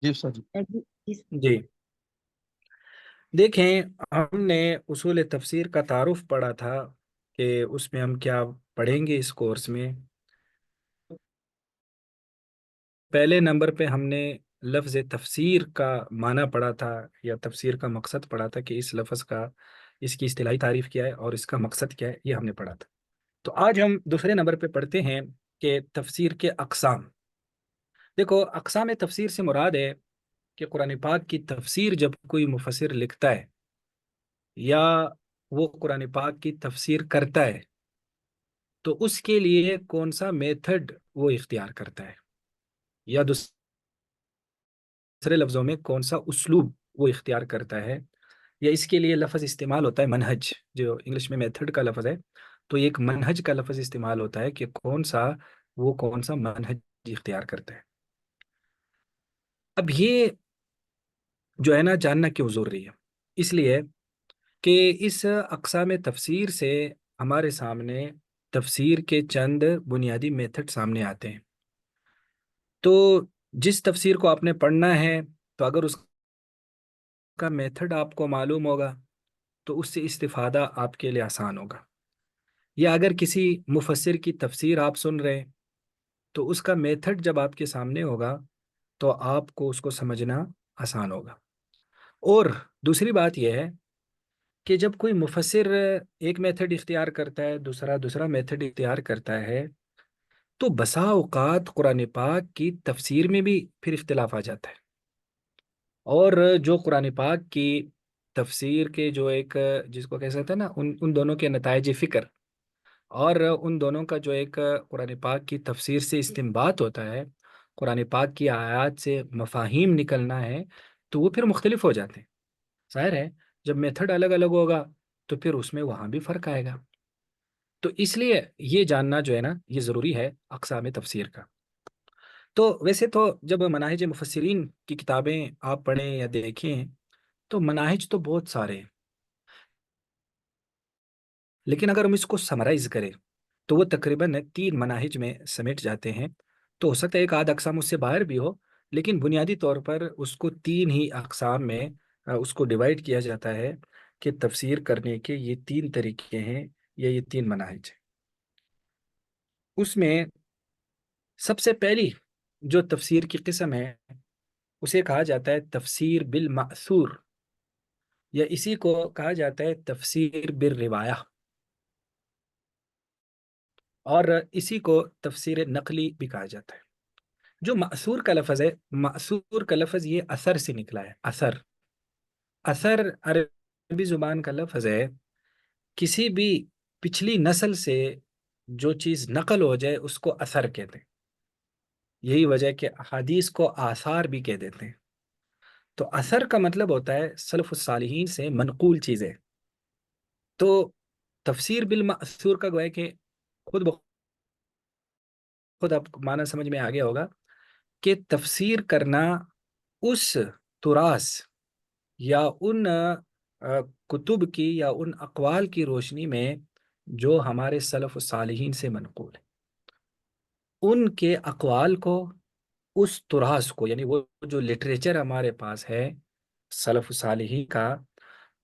جی سر جی۔ جی دیکھیں، ہم نے اصول تفسیر کا تعارف پڑھا تھا کہ اس میں ہم کیا پڑھیں گے اس کورس میں۔ پہلے نمبر پہ ہم نے لفظ تفسیر کا معنی پڑھا تھا، یا تفسیر کا مقصد پڑھا تھا کہ اس لفظ کا، اس کی اصطلاحی تعریف کیا ہے اور اس کا مقصد کیا ہے، یہ ہم نے پڑھا تھا۔ تو آج ہم دوسرے نمبر پہ پڑھتے ہیں کہ تفسیر کے اقسام۔ دیکھو، اقسام تفسیر سے مراد ہے کہ قرآن پاک کی تفسیر جب کوئی مفسر لکھتا ہے یا وہ قرآن پاک کی تفسیر کرتا ہے تو اس کے لیے کون سا میتھڈ وہ اختیار کرتا ہے، یا دوسرے لفظوں میں کون سا اسلوب وہ اختیار کرتا ہے، یا اس کے لیے لفظ استعمال ہوتا ہے منہج، جو انگلش میں میتھڈ کا لفظ ہے، تو ایک منہج کا لفظ استعمال ہوتا ہے کہ کون سا منہج اختیار کرتا ہے۔ اب یہ جو ہے نا جاننا کیوں ضروری ہے؟ اس لیے کہ اس اقسام تفسیر سے ہمارے سامنے تفسیر کے چند بنیادی میتھڈ سامنے آتے ہیں۔ تو جس تفسیر کو آپ نے پڑھنا ہے، تو اگر اس کا میتھڈ آپ کو معلوم ہوگا تو اس سے استفادہ آپ کے لیے آسان ہوگا۔ یا اگر کسی مفسر کی تفسیر آپ سن رہے ہیں تو اس کا میتھڈ جب آپ کے سامنے ہوگا تو آپ کو اس کو سمجھنا آسان ہوگا۔ اور دوسری بات یہ ہے کہ جب کوئی مفسر ایک میتھڈ اختیار کرتا ہے، دوسرا میتھڈ اختیار کرتا ہے، تو بسا اوقات قرآن پاک کی تفسیر میں بھی پھر اختلاف آ جاتا ہے۔ اور جو قرآن پاک کی تفسیر کے جو ایک، جس کو کہہ سکتے ہیں نا، ان دونوں کے نتائج فکر، اور ان دونوں کا جو ایک قرآن پاک کی تفسیر سے استنباط ہوتا ہے، قرآن پاک کی آیات سے مفاہیم نکلنا ہے، تو وہ پھر مختلف ہو جاتے ہیں۔ ظاہر ہے جب میتھڈ الگ الگ ہوگا تو پھر اس میں وہاں بھی فرق آئے گا۔ تو اس لیے یہ جاننا جو ہے نا، یہ ضروری ہے اقسام تفسیر کا۔ تو ویسے تو جب مناہج مفسرین کی کتابیں آپ پڑھیں یا دیکھیں تو مناہج تو بہت سارے ہیں، لیکن اگر ہم اس کو سمرائز کریں تو وہ تقریباً 3 مناہج میں سمیٹ جاتے ہیں۔ تو ہو سکتا ہے ایک آدھ اقسام اس سے باہر بھی ہو، لیکن بنیادی طور پر اس کو 3 ہی اقسام میں اس کو ڈیوائڈ کیا جاتا ہے کہ تفسیر کرنے کے یہ 3 طریقے ہیں، یا یہ 3 مناہج ہیں۔ اس میں سب سے پہلی جو تفسیر کی قسم ہے اسے کہا جاتا ہے تفسیر بالمأثور، یا اسی کو کہا جاتا ہے تفسیر بالروایہ، اور اسی کو تفسیر نقلی بھی کہا جاتا ہے۔ جو مأثور کا لفظ ہے، مأثور کا لفظ یہ اثر سے نکلا ہے۔ اثر، اثر عربی زبان کا لفظ ہے، کسی بھی پچھلی نسل سے جو چیز نقل ہو جائے اس کو اثر کہتے ہیں۔ یہی وجہ ہے کہ احادیث کو آثار بھی کہہ دیتے ہیں۔ تو اثر کا مطلب ہوتا ہے سلف الصالحین سے منقول چیزیں۔ تو تفسیر بالمأثور کا گویا کہ خود خود آپ کو معنی سمجھ میں آ گیا ہوگا کہ تفسیر کرنا اس تراث یا ان کتب کی یا ان اقوال کی روشنی میں جو ہمارے سلف الصالحین سے منقول ہے، ان کے اقوال کو، اس تراث کو، یعنی وہ جو لٹریچر ہمارے پاس ہے سلف صالحین کا،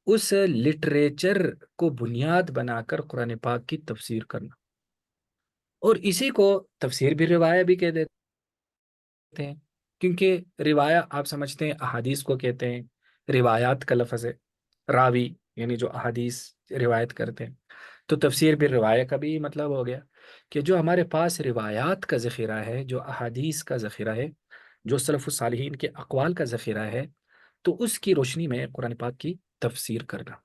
اس لٹریچر کو بنیاد بنا کر قرآن پاک کی تفسیر کرنا۔ اور اسی کو تفسیر بھی روایہ بھی کہہ دیتے ہیں، کیونکہ روایہ آپ سمجھتے ہیں احادیث کو کہتے ہیں، روایات کا لفظ ہے، راوی یعنی جو احادیث روایت کرتے ہیں۔ تو تفسیر بھی روایہ کا بھی مطلب ہو گیا کہ جو ہمارے پاس روایات کا ذخیرہ ہے، جو احادیث کا ذخیرہ ہے، جو سلف الصالحین کے اقوال کا ذخیرہ ہے، تو اس کی روشنی میں قرآن پاک کی تفسیر کرنا۔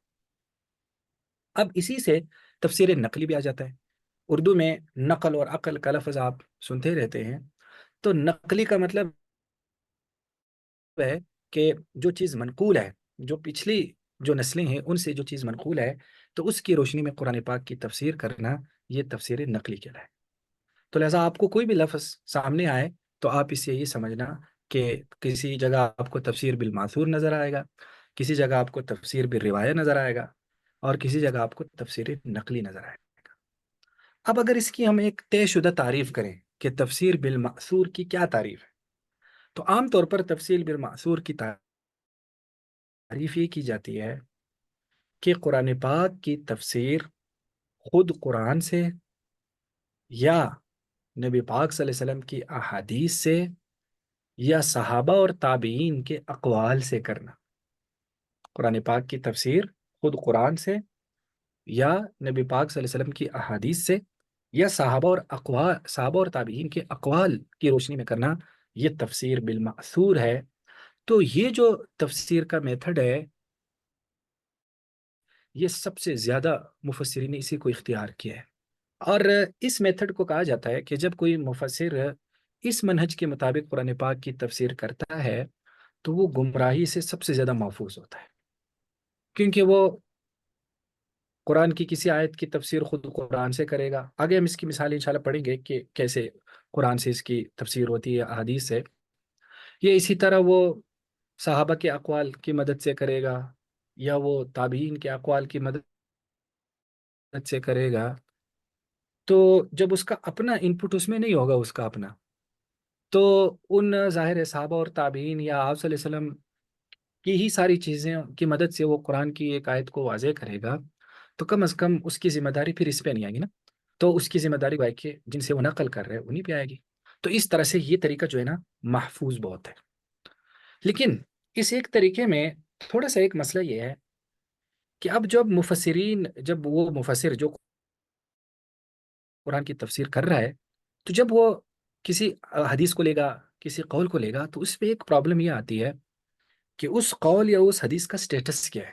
اب اسی سے تفسیر نقلی بھی آ جاتا ہے۔ اردو میں نقل اور عقل کا لفظ آپ سنتے رہتے ہیں۔ تو نقلی کا مطلب ہے کہ جو چیز منقول ہے، جو پچھلی جو نسلیں ہیں ان سے جو چیز منقول ہے، تو اس کی روشنی میں قرآن پاک کی تفسیر کرنا، یہ تفسیر نقلی کہلاتا ہے۔ تو لہٰذا آپ کو کوئی بھی لفظ سامنے آئے تو آپ اس سے یہ سمجھنا کہ کسی جگہ آپ کو تفسیر بالماثور نظر آئے گا، کسی جگہ آپ کو تفسیر بالروایہ نظر آئے گا، اور کسی جگہ آپ کو تفسیر نقلی نظر آئے گا۔ اب اگر اس کی ہم ایک طے شدہ تعریف کریں کہ تفسیر بالماثور کی کیا تعریف ہے، تو عام طور پر تفصیل بالمعصور کی تعریف یہ کی جاتی ہے کہ قرآن پاک کی تفسیر خود قرآن سے یا نبی پاک صلی اللہ علیہ وسلم کی احادیث سے یا صحابہ اور تابعین کے اقوال سے کرنا۔ قرآن پاک کی تفسیر خود قرآن سے یا نبی پاک صلی اللہ علیہ وسلم کی احادیث سے یا صحابہ اور تابعین کے اقوال کی روشنی میں کرنا، یہ تفسیر بالمأثور ہے۔ تو یہ جو تفسیر کا میتھڈ ہے، یہ سب سے زیادہ مفسرین نے اسی کو اختیار کیا ہے۔ اور اس میتھڈ کو کہا جاتا ہے کہ جب کوئی مفسر اس منہج کے مطابق قرآن پاک کی تفسیر کرتا ہے تو وہ گمراہی سے سب سے زیادہ محفوظ ہوتا ہے، کیونکہ وہ قرآن کی کسی آیت کی تفسیر خود قرآن سے کرے گا۔ آگے ہم اس کی مثال انشاءاللہ پڑھیں گے کہ کیسے قرآن سے اس کی تفسیر ہوتی ہے، احادیث سے۔ یہ اسی طرح وہ صحابہ کے اقوال کی مدد سے کرے گا یا وہ تابعین کے اقوال کی مدد سے کرے گا۔ تو جب اس کا اپنا ان پٹ اس میں نہیں ہوگا، اس کا اپنا، تو ان ظاہر صحابہ اور تابعین یا آپ صلی اللہ علیہ وسلم کی ہی ساری چیزیں کی مدد سے وہ قرآن کی ایک آیت کو واضح کرے گا، تو کم از کم اس کی ذمہ داری پھر اس پہ نہیں آئے گی نا، تو اس کی ذمہ داری بھائی کہ جن سے وہ نقل کر رہے ہیں انہیں پہ آئے گی۔ تو اس طرح سے یہ طریقہ جو ہے نا محفوظ بہت ہے۔ لیکن اس ایک طریقے میں تھوڑا سا ایک مسئلہ یہ ہے کہ اب جب وہ مفسر جو قرآن کی تفسیر کر رہا ہے، تو جب وہ کسی حدیث کو لے گا، کسی قول کو لے گا، تو اس پہ ایک پرابلم یہ آتی ہے کہ اس قول یا اس حدیث کا سٹیٹس کیا ہے،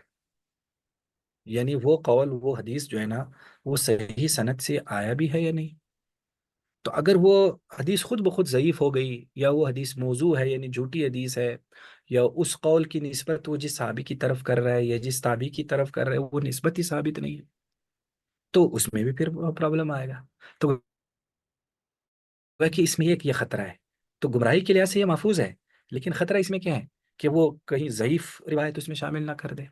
یعنی وہ قول وہ حدیث جو ہے نا وہ صحیح سند سے آیا بھی ہے یا نہیں۔ تو اگر وہ حدیث خود بخود ضعیف ہو گئی یا وہ حدیث موضوع ہے یعنی جھوٹی حدیث ہے، یا اس قول کی نسبت وہ جس صحابی کی طرف کر رہا ہے یا جس تابعی کی طرف کر رہا ہے وہ نسبت ہی ثابت نہیں ہے، تو اس میں بھی پھر پرابلم آئے گا۔ تو کہ اس میں ایک یہ خطرہ ہے، تو گمراہی کے لحاظ سے یہ محفوظ ہے، لیکن خطرہ اس میں کیا ہے کہ وہ کہیں ضعیف روایت اس میں شامل نہ کر دے،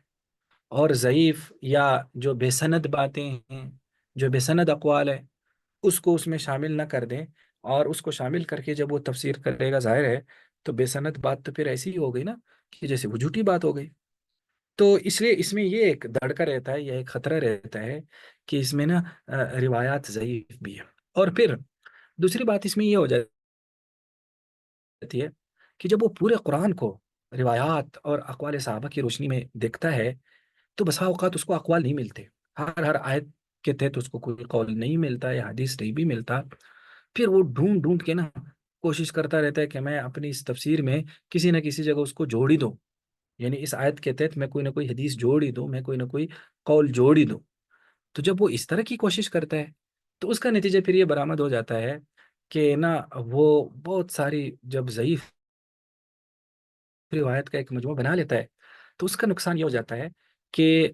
اور ضعیف یا جو بے سند باتیں ہیں، جو بے سند اقوال ہے، اس کو اس میں شامل نہ کر دیں، اور اس کو شامل کر کے جب وہ تفسیر کرے گا، ظاہر ہے تو بے سند بات تو پھر ایسی ہی ہو گئی نا کہ جیسے وہ جھوٹی بات ہو گئی۔ تو اس لیے اس میں یہ ایک دڑکا رہتا ہے، یہ ایک خطرہ رہتا ہے کہ اس میں نا روایات ضعیف بھی ہے۔ اور پھر دوسری بات اس میں یہ ہو جاتی ہے کہ جب وہ پورے قرآن کو روایات اور اقوال صحابہ کی روشنی میں دیکھتا ہے تو بسا اوقات اس کو اقوال نہیں ملتے، ہر آیت کے تحت اس کو کوئی قول نہیں ملتا یا حدیث نہیں بھی ملتا، پھر وہ ڈھونڈ ڈھونڈ کے نا کوشش کرتا رہتا ہے کہ میں اپنی اس تفسیر میں کسی نہ کسی جگہ اس کو جوڑ ہی دوں، یعنی اس آیت کے تحت میں کوئی نہ کوئی حدیث جوڑ ہی دوں، میں کوئی نہ کوئی قول جوڑ ہی دوں۔ تو جب وہ اس طرح کی کوشش کرتا ہے تو اس کا نتیجہ پھر یہ برآمد ہو جاتا ہے کہ نا وہ بہت ساری جب ضعیف روایت کا ایک مجموعہ بنا لیتا ہے تو اس کا نقصان یہ ہو جاتا ہے کہ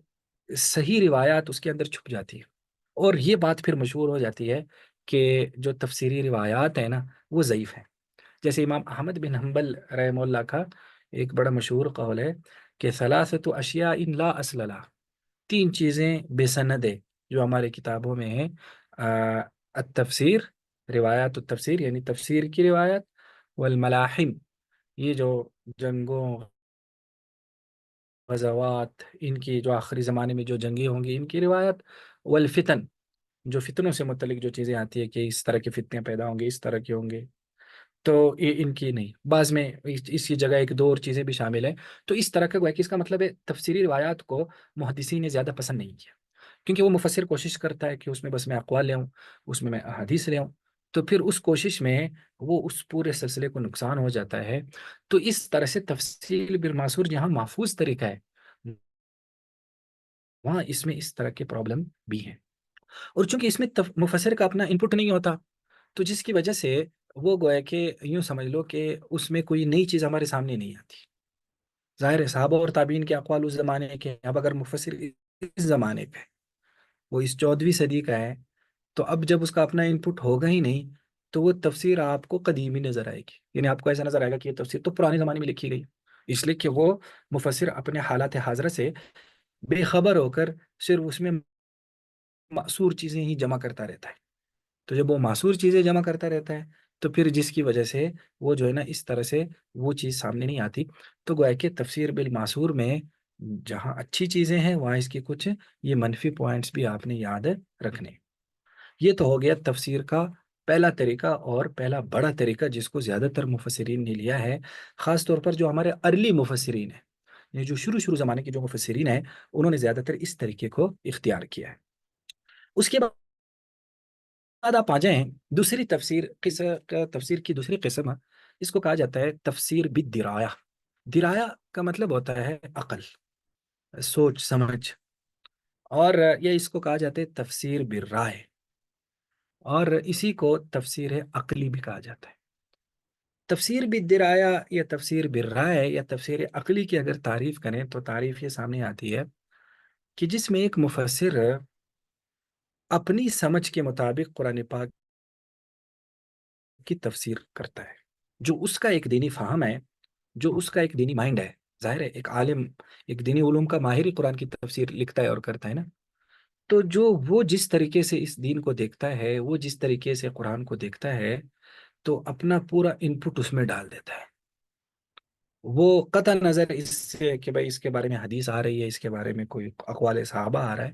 صحیح روایات اس کے اندر چھپ جاتی ہے، اور یہ بات پھر مشہور ہو جاتی ہے کہ جو تفسیری روایات ہیں نا وہ ضعیف ہیں۔ جیسے امام احمد بن حنبل رحمہ اللہ کا ایک بڑا مشہور قول ہے کہ ثلاثت اشیاء ان لا اصل لها، تین چیزیں بے سند ہے جو ہمارے کتابوں میں ہیں، التفسیر، روایات التفسیر یعنی تفسیر کی روایت، والملاحم، یہ جو جنگوں غزوات ان کی جو آخری زمانے میں جو جنگیں ہوں گی ان کی روایت، والفتن، جو فتنوں سے متعلق جو چیزیں آتی ہے کہ اس طرح کے فتنے پیدا ہوں گے، اس طرح کے ہوں گے، تو یہ ان کی نہیں، بعض میں اس کی جگہ ایک دو اور چیزیں بھی شامل ہیں۔ تو اس طرح کا گویا کہ اس کا مطلب ہے تفسیری روایات کو محدثین نے زیادہ پسند نہیں کیا، کیونکہ وہ مفسر کوشش کرتا ہے کہ اس میں بس میں اقوال لے آؤں، اس میں حدیث لے آؤں، تو پھر اس کوشش میں وہ اس پورے سلسلے کو نقصان ہو جاتا ہے۔ تو اس طرح سے تفصیل بالمعصور جہاں محفوظ طریقہ ہے وہاں اس میں اس طرح کے پرابلم بھی ہیں، اور چونکہ اس میں مفسر کا اپنا انپٹ نہیں ہوتا تو جس کی وجہ سے وہ گویا کہ یوں سمجھ لو کہ اس میں کوئی نئی چیز ہمارے سامنے نہیں آتی۔ ظاہر ہے صحابہ اور تابعین کے اقوال اس زمانے کے ہیں، اب اگر مفسر اس زمانے پہ وہ اس 14ویں صدی کا ہے تو اب جب اس کا اپنا انپٹ ہوگا ہی نہیں تو وہ تفسیر آپ کو قدیمی نظر آئے گی، یعنی آپ کو ایسا نظر آئے گا کہ یہ تفسیر تو پرانے زمانے میں لکھی گئی، اس لیے کہ وہ مفسر اپنے حالات حاضرہ سے بے خبر ہو کر صرف اس میں معصور چیزیں ہی جمع کرتا رہتا ہے۔ تو جب وہ معصور چیزیں جمع کرتا رہتا ہے تو پھر جس کی وجہ سے وہ جو ہے نا اس طرح سے وہ چیز سامنے نہیں آتی. تو گویا کہ تفسیر بالمعصور میں جہاں اچھی چیزیں ہیں وہاں اس کی کچھ یہ منفی پوائنٹس بھی آپ نے یاد رکھنے. یہ تو ہو گیا تفسیر کا پہلا طریقہ اور پہلا بڑا طریقہ جس کو زیادہ تر مفسرین نے لیا ہے، خاص طور پر جو ہمارے ارلی مفسرین ہیں، یہ جو شروع شروع زمانے کے جو مفسرین ہیں انہوں نے زیادہ تر اس طریقے کو اختیار کیا ہے. اس کے بعد آپ آ جائیں دوسری تفسیر تفسیر کی دوسری قسم، اس کو کہا جاتا ہے تفسیر بالدرایا. درایا کا مطلب ہوتا ہے عقل، سوچ سمجھ، اور یہ اس کو کہا جاتا ہے تفسیر بالرائے، اور اسی کو تفسیر عقلی بھی کہا جاتا ہے. تفسیر بالدرایا یا تفسیر بالرائے یا تفسیر عقلی کی اگر تعریف کریں تو تعریف یہ سامنے آتی ہے کہ جس میں ایک مفسر اپنی سمجھ کے مطابق قرآن پاک کی تفسیر کرتا ہے، جو اس کا ایک دینی فہم ہے، جو اس کا ایک دینی مائنڈ ہے. ظاہر ہے ایک عالم، ایک دینی علوم کا ماہر ہی قرآن کی تفسیر لکھتا ہے اور کرتا ہے نا. تو جو وہ جس طریقے سے اس دین کو دیکھتا ہے، وہ جس طریقے سے قرآن کو دیکھتا ہے، تو اپنا پورا ان پٹ اس میں ڈال دیتا ہے. وہ قطع نظر اس سے کہ بھائی اس کے بارے میں حدیث آ رہی ہے، اس کے بارے میں کوئی اقوال صحابہ آ رہا ہے،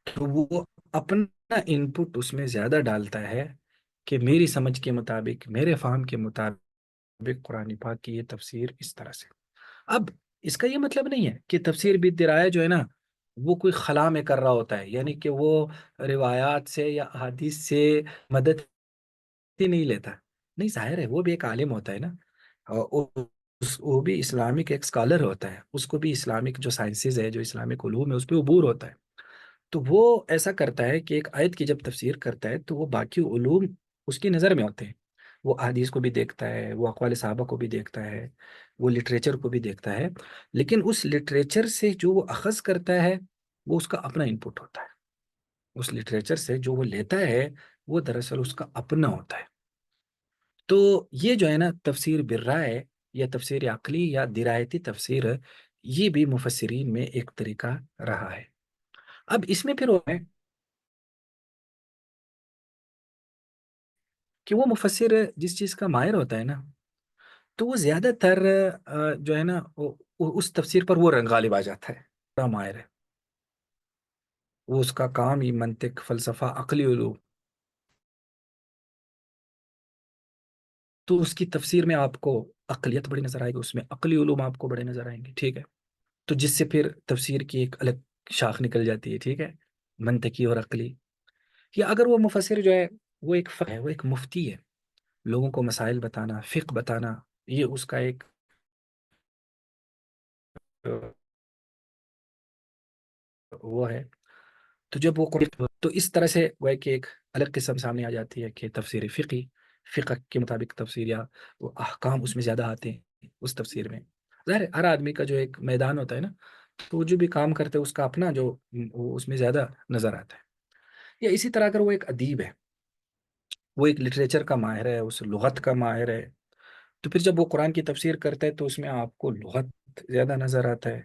تو وہ اپنا ان پٹ اس میں زیادہ ڈالتا ہے کہ میری سمجھ کے مطابق، میرے فہم کے مطابق قرآن پاک کی یہ تفسیر اس طرح سے. اب اس کا یہ مطلب نہیں ہے کہ تفسیر بالدرایا جو ہے نا وہ کوئی خلا میں کر رہا ہوتا ہے، یعنی کہ وہ روایات سے یا احادیث سے مدد ہی نہیں لیتا. نہیں، ظاہر ہے وہ بھی ایک عالم ہوتا ہے نا، اور وہ بھی اسلامک ایک اسکالر ہوتا ہے، اس کو بھی اسلامک جو سائنسز ہے، جو اسلامک علوم ہے اس پہ عبور ہوتا ہے. تو وہ ایسا کرتا ہے کہ ایک آیت کی جب تفسیر کرتا ہے تو وہ باقی علوم اس کی نظر میں ہوتے ہیں. وہ حدیث کو بھی دیکھتا ہے، وہ اقوال صحابہ کو بھی دیکھتا ہے، وہ لٹریچر کو بھی دیکھتا ہے، لیکن اس لٹریچر سے جو وہ اخذ کرتا ہے وہ اس کا اپنا ان پٹ ہوتا ہے. اس لٹریچر سے جو وہ لیتا ہے وہ دراصل اس کا اپنا ہوتا ہے. تو یہ جو ہے نا تفسیر بالرائے یا تفسیر عقلی یا درایتی تفسیر، یہ بھی مفسرین میں ایک طریقہ رہا ہے. اب اس میں پھر وہ ہے کہ وہ مفسر جس چیز کا ماہر ہوتا ہے نا تو وہ زیادہ تر جو ہے نا اس تفسیر پر وہ رنگ غالب آ جاتا ہے. بڑا ماہر ہے، وہ اس کا کام ہی منطق، فلسفہ، عقلی علوم، تو اس کی تفسیر میں آپ کو عقلیت بڑی نظر آئے گی، اس میں عقلی علوم آپ کو بڑے نظر آئیں گے. ٹھیک ہے، تو جس سے پھر تفسیر کی ایک الگ شاخ نکل جاتی ہے. ٹھیک ہے، منطقی اور عقلی. یا اگر وہ مفسر جو ہے وہ ایک فقہ ہے، وہ ایک مفتی ہے، لوگوں کو مسائل بتانا، فقہ بتانا، یہ اس کا ایک وہ ہے. تو جب وہ تو اس طرح سے وہ ہے کہ ایک الگ قسم سامنے آ جاتی ہے کہ تفسیر فقی، فقہ کے مطابق تفسیر، یا وہ احکام اس میں زیادہ آتے ہیں اس تفسیر میں. ظاہر ہے ہر آدمی کا جو ایک میدان ہوتا ہے نا، تو وہ جو بھی کام کرتے ہیں اس کا اپنا جو وہ اس میں زیادہ نظر آتا ہے. یا اسی طرح اگر وہ ایک ادیب ہے، وہ ایک لٹریچر کا ماہر ہے، اس لغت کا ماہر ہے، تو پھر جب وہ قرآن کی تفسیر کرتا ہے تو اس میں آپ کو لغت زیادہ نظر آتا ہے.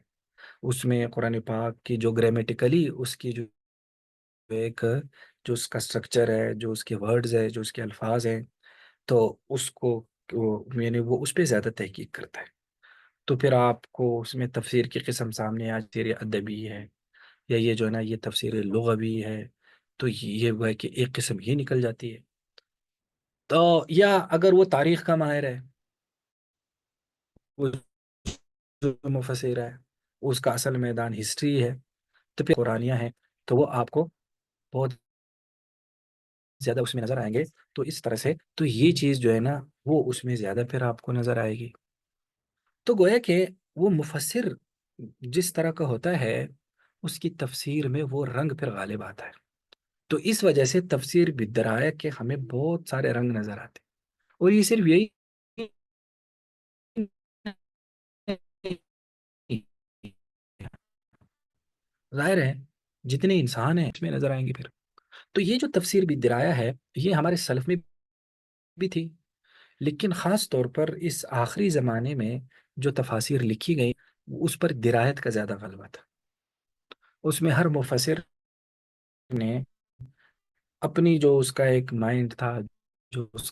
اس میں قرآن پاک کی جو گرامیٹیکلی اس کی جو ایک جو اس کا اسٹرکچر ہے، جو اس کے ورڈز ہے، جو اس کے الفاظ ہیں، تو اس کو یعنی وہ اس پہ زیادہ تحقیق کرتا ہے. تو پھر آپ کو اس میں تفسیر کی قسم سامنے آج تفسیر ادبی ہے، یا یہ جو ہے نا یہ تفسیر لغوی ہے، تو یہ وہ ہے کہ ایک قسم یہ نکل جاتی ہے. تو یا اگر وہ تاریخ کا ماہر ہے، وہ جو مفسر ہے اس کا اصل میدان ہسٹری ہے، تو پھر قرآنیہ ہے، تو وہ آپ کو بہت زیادہ اس میں نظر آئیں گے. تو اس طرح سے تو یہ چیز جو ہے نا وہ اس میں زیادہ پھر آپ کو نظر آئے گی. تو گویا کہ وہ مفسر جس طرح کا ہوتا ہے اس کی تفسیر میں وہ رنگ پھر غالب آتا ہے. تو اس وجہ سے تفسیر بدرائے کے ہمیں بہت سارے رنگ نظر آتے ہیں. اور یہ صرف یہی ظاہر ہے جتنے انسان ہیں اس میں نظر آئیں گے پھر. تو یہ جو تفسیر بدرایہ ہے یہ ہمارے سلف میں بھی تھی، لیکن خاص طور پر اس آخری زمانے میں جو تفاسیر لکھی گئی اس پر درایت کا زیادہ غلبہ تھا. اس میں ہر مفسر نے اپنی جو اس کا ایک مائنڈ تھا، جو اس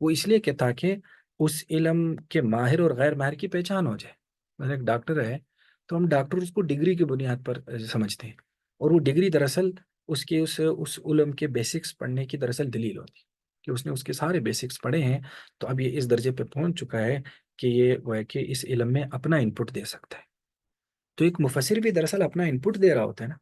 وہ اس لیے کہ تاکہ اس علم کے ماہر اور غیر ماہر کی پہچان ہو جائے. مثلا ایک ڈاکٹر ہے تو ہم ڈاکٹر اس کو ڈگری کی بنیاد پر سمجھتے ہیں، اور وہ ڈگری دراصل اس علم کے بیسکس پڑھنے کی دراصل دلیل ہوتی ہے کہ اس نے اس کے سارے بیسکس پڑھے ہیں، تو اب یہ اس درجے پہ پہنچ چکا ہے کہ یہ وہ ہے کہ اس علم میں اپنا انپٹ دے سکتا ہے. تو ایک مفسر بھی دراصل اپنا انپٹ دے رہا ہوتا ہے نا.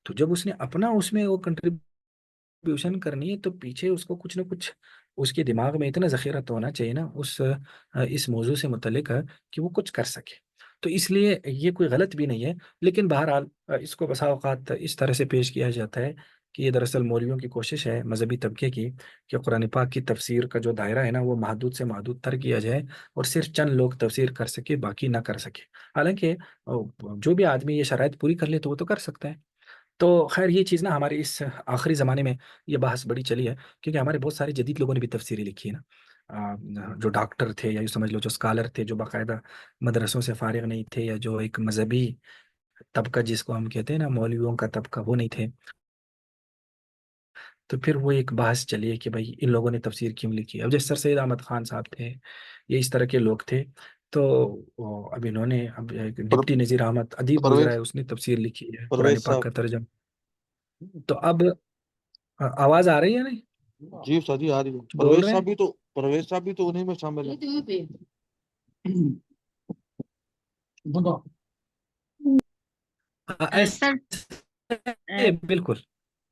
تو جب اس نے اپنا اس میں وہ کنٹریبیوشن کرنی ہے، تو پیچھے اس کو کچھ نہ کچھ اس کے دماغ میں اتنا ذخیرہ تو ہونا چاہیے نا اس موضوع سے متعلق کہ وہ کچھ کر سکے. تو اس لیے یہ کوئی غلط بھی نہیں ہے، لیکن بہرحال اس کو بسا اوقات اس طرح سے پیش کیا جاتا ہے کہ یہ دراصل مولویوں کی کوشش ہے، مذہبی طبقے کی، کہ قرآن پاک کی تفسیر کا جو دائرہ ہے نا وہ محدود سے محدود تر کیا جائے، اور صرف چند لوگ تفسیر کر سکے، باقی نہ کر سکے. حالانکہ جو بھی آدمی یہ شرائط پوری کر لے تو وہ تو کر سکتا ہے. تو خیر یہ چیز نا ہمارے اس آخری زمانے میں یہ بحث بڑی چلی ہے، کیونکہ ہمارے بہت سارے جدید لوگوں نے بھی تفسیریں لکھی ہے نا. جو ڈاکٹر تھے، یا یوں سمجھ لو جو اسکالر تھے، جو باقاعدہ مدرسوں سے فارغ نہیں تھے، یا جو ایک مذہبی طبقہ جس کو ہم کہتے ہیں نا مولویوں کا طبقہ، وہ نہیں تھے. تو پھر وہ ایک بحث چلی ہے کہ بھائی ان لوگوں نے تفسیر کیوں لکھی. اب جیسے سر سید احمد خان صاحب تھے، یہ اس طرح کے لوگ تھے. تو اب انہوں نے ایک پر, ڈپٹی نذیر احمد ادیب گزرا ہے، پرویز اس نے تفسیر لکھی ہے قرآن پرویز پاک صاحب. کا ترجمہ. تو اب آواز آ رہی ہے نہیں؟ جی استاد جی آ رہی ہے. بول رہے ہیں. پرویز صاحب بھی تو انہیں میں شامل ہے. ایسے سر بالکل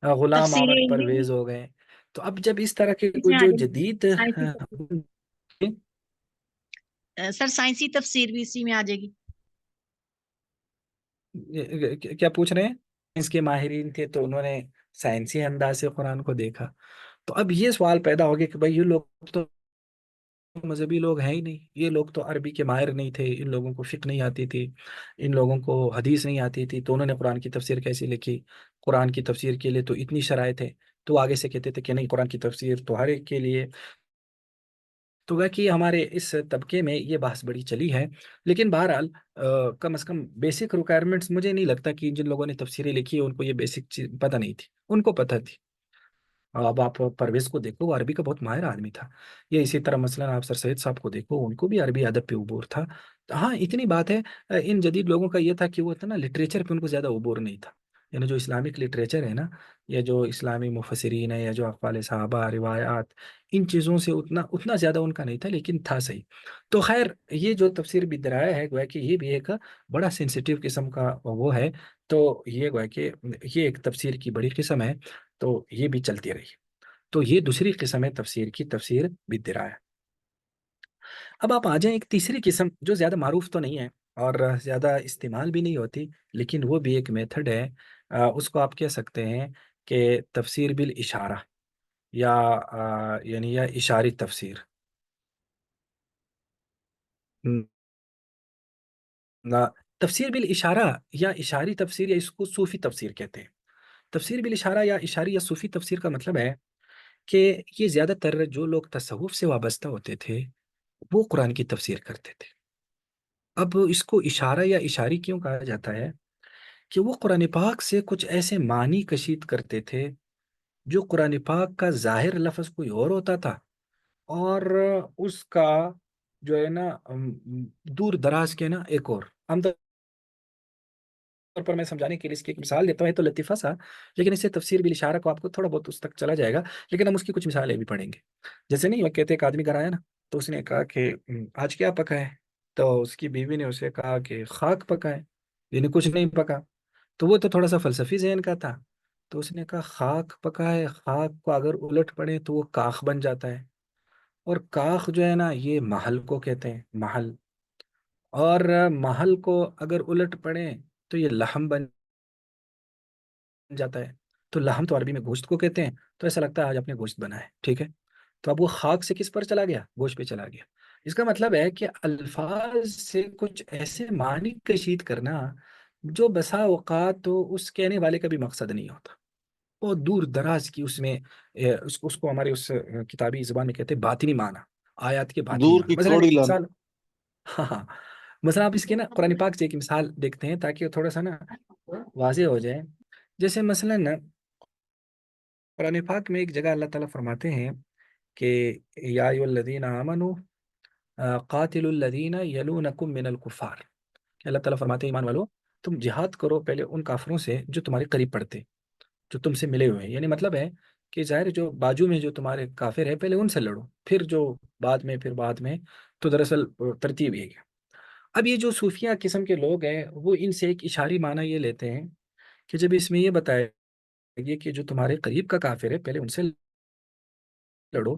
غلام تفسیر احمد انگلش پرویز ہو گئے. تو اب جب اس طرح کے میں آ جو جائے گی، جدید سائنسی سر سائنسی تفسیر بھی اسی میں آ جائے گی. کیا پوچھ رہے ہیں؟ اس کے ماہرین تھے تو انہوں نے سائنسی انداز سے قرآن کو دیکھا. تو اب یہ سوال پیدا ہو گیا کہ بھائی یہ لوگ تو مذہبی لوگ ہیں ہی نہیں، یہ لوگ تو عربی کے ماہر نہیں تھے، ان لوگوں کو فقہ نہیں آتی تھی، ان لوگوں کو حدیث نہیں آتی تھی، تو انہوں نے قرآن کی تفسیر کیسی لکھی؟ قرآن کی تفسیر کے لیے تو اتنی شرائط ہے. تو آگے سے کہتے تھے کہ نہیں، قرآن کی تفسیر تو ہر ایک کے لیے. تو وہ کہ ہمارے اس طبقے میں یہ بحث بڑی چلی ہے. لیکن بہرحال کم از کم بیسک ریکوائرمنٹس مجھے نہیں لگتا کہ جن لوگوں نے تفسیریں لکھی ہے ان کو یہ بیسک چیز پتہ نہیں تھی. ان کو پتہ تھی. اب آپ پرویز کو دیکھو، وہ عربی کا بہت ماہر آدمی تھا. یہ اسی طرح مثلا آپ سر سید صاحب کو دیکھو، ان کو بھی عربی ادب پہ عبور تھا. ہاں اتنی بات ہے، ان جدید لوگوں کا یہ تھا کہ وہ اتنا لٹریچر پہ ان کو زیادہ عبور نہیں تھا. یعنی جو اسلامک لٹریچر ہے نا، یا جو اسلامی مفسرین ہے، یا جو اقوال صحابہ، روایات، ان چیزوں سے اتنا زیادہ ان کا نہیں تھا، لیکن تھا صحیح. تو خیر یہ جو تفسیر بدرائے ہے گویا کہ یہ بھی ایک بڑا سینسیٹیو قسم کا وہ ہے. تو یہ گویا کہ یہ ایک تفسیر کی بڑی قسم ہے، تو یہ بھی چلتی رہی. تو یہ دوسری قسم ہے تفسیر کی، تفسیر بالدرایا. اب آپ آ جائیں ایک تیسری قسم جو زیادہ معروف تو نہیں ہے اور زیادہ استعمال بھی نہیں ہوتی، لیکن وہ بھی ایک میتھڈ ہے. اس کو آپ کہہ سکتے ہیں کہ تفسیر بالاشارہ، یا یعنی یا اشاری تفسیر. نہ، تفسیر بالاشارہ یا اشاری تفسیر، یا اس کو صوفی تفسیر کہتے ہیں. تفسیر بالاشارہ یا اشاری یا صوفی تفسیر کا مطلب ہے کہ یہ زیادہ تر جو لوگ تصوف سے وابستہ ہوتے تھے وہ قرآن کی تفسیر کرتے تھے. اب اس کو اشارہ یا اشاری کیوں کہا جاتا ہے؟ کہ وہ قرآن پاک سے کچھ ایسے معنی کشید کرتے تھے جو قرآن پاک کا ظاہر لفظ کوئی اور ہوتا تھا، اور اس کا جو ہے نا دور دراز کے نا ایک اور. عام طور پر میں سمجھانے کے لیے اس کی ایک مثال دیتا ہوں، تو لطیفہ سا، لیکن اس سے تفسیر بالاشارہ کو آپ کو تھوڑا بہت اس تک چلا جائے گا. لیکن ہم اس کی کچھ مثالیں بھی پڑھیں گے. جیسے نہیں وہ کہتے ایک آدمی گھر آیا نا، تو اس نے کہا کہ آج کیا پکا ہے؟ تو اس کی بیوی نے اسے کہا کہ خاک پکا ہے، یعنی کچھ نہیں پکا. تو وہ تو تھوڑا سا فلسفی ذہن کا تھا. تو اس نے کہا خاک پکا ہے، خاک کو اگر الٹ پڑے تو وہ کاخ بن جاتا ہے، اور کاخ جو ہے نا یہ محل کو کہتے ہیں، محل. اور محل کو اگر الٹ پڑے تو یہ لحم بن جاتا ہے. تو لحم تو عربی میں گوشت کو کہتے ہیں. تو ایسا لگتا ہے آج اپنے گوشت بنا ہے، ٹھیک ہے. تو اب وہ خاک سے کس پر چلا گیا؟ گوشت پہ چلا گیا. اس کا مطلب ہے کہ الفاظ سے کچھ ایسے معنی کشید کرنا جو بسا اوقات تو اس کہنے والے کا بھی مقصد نہیں ہوتا. بہت دور دراز کی اس میں اس کو ہمارے اس کتابی زبان میں کہتے ہیں باطنی معنی، آیات کے باطنی دور معنی. کی مثلا کروڑی ایک لان. مثال، ہاں ہاں، مثلا آپ اس کے نا قرآن پاک سے ایک مثال دیکھتے ہیں تاکہ وہ تھوڑا سا نا واضح ہو جائے. جیسے مثلا نا قرآن پاک میں ایک جگہ اللہ تعالیٰ فرماتے ہیں کہ یا ایھا الذین آمنوا قاتلوا الذین یلونکم من الکفار، کہ اللہ تعالیٰ فرماتے ہیں ایمان والو تم جہاد کرو پہلے ان کافروں سے جو تمہارے قریب پڑتے، جو تم سے ملے ہوئے ہیں، یعنی مطلب ہے کہ ظاہر ہے جو بازو میں جو تمہارے کافر ہے پہلے ان سے لڑو، پھر جو بعد میں تو دراصل ترتیب یہ ہے۔ اب یہ جو صوفیہ قسم کے لوگ ہیں وہ ان سے ایک اشاری معنی یہ لیتے ہیں کہ جب اس میں یہ بتایا گیا کہ جو تمہارے قریب کا کافر ہے پہلے ان سے لڑو،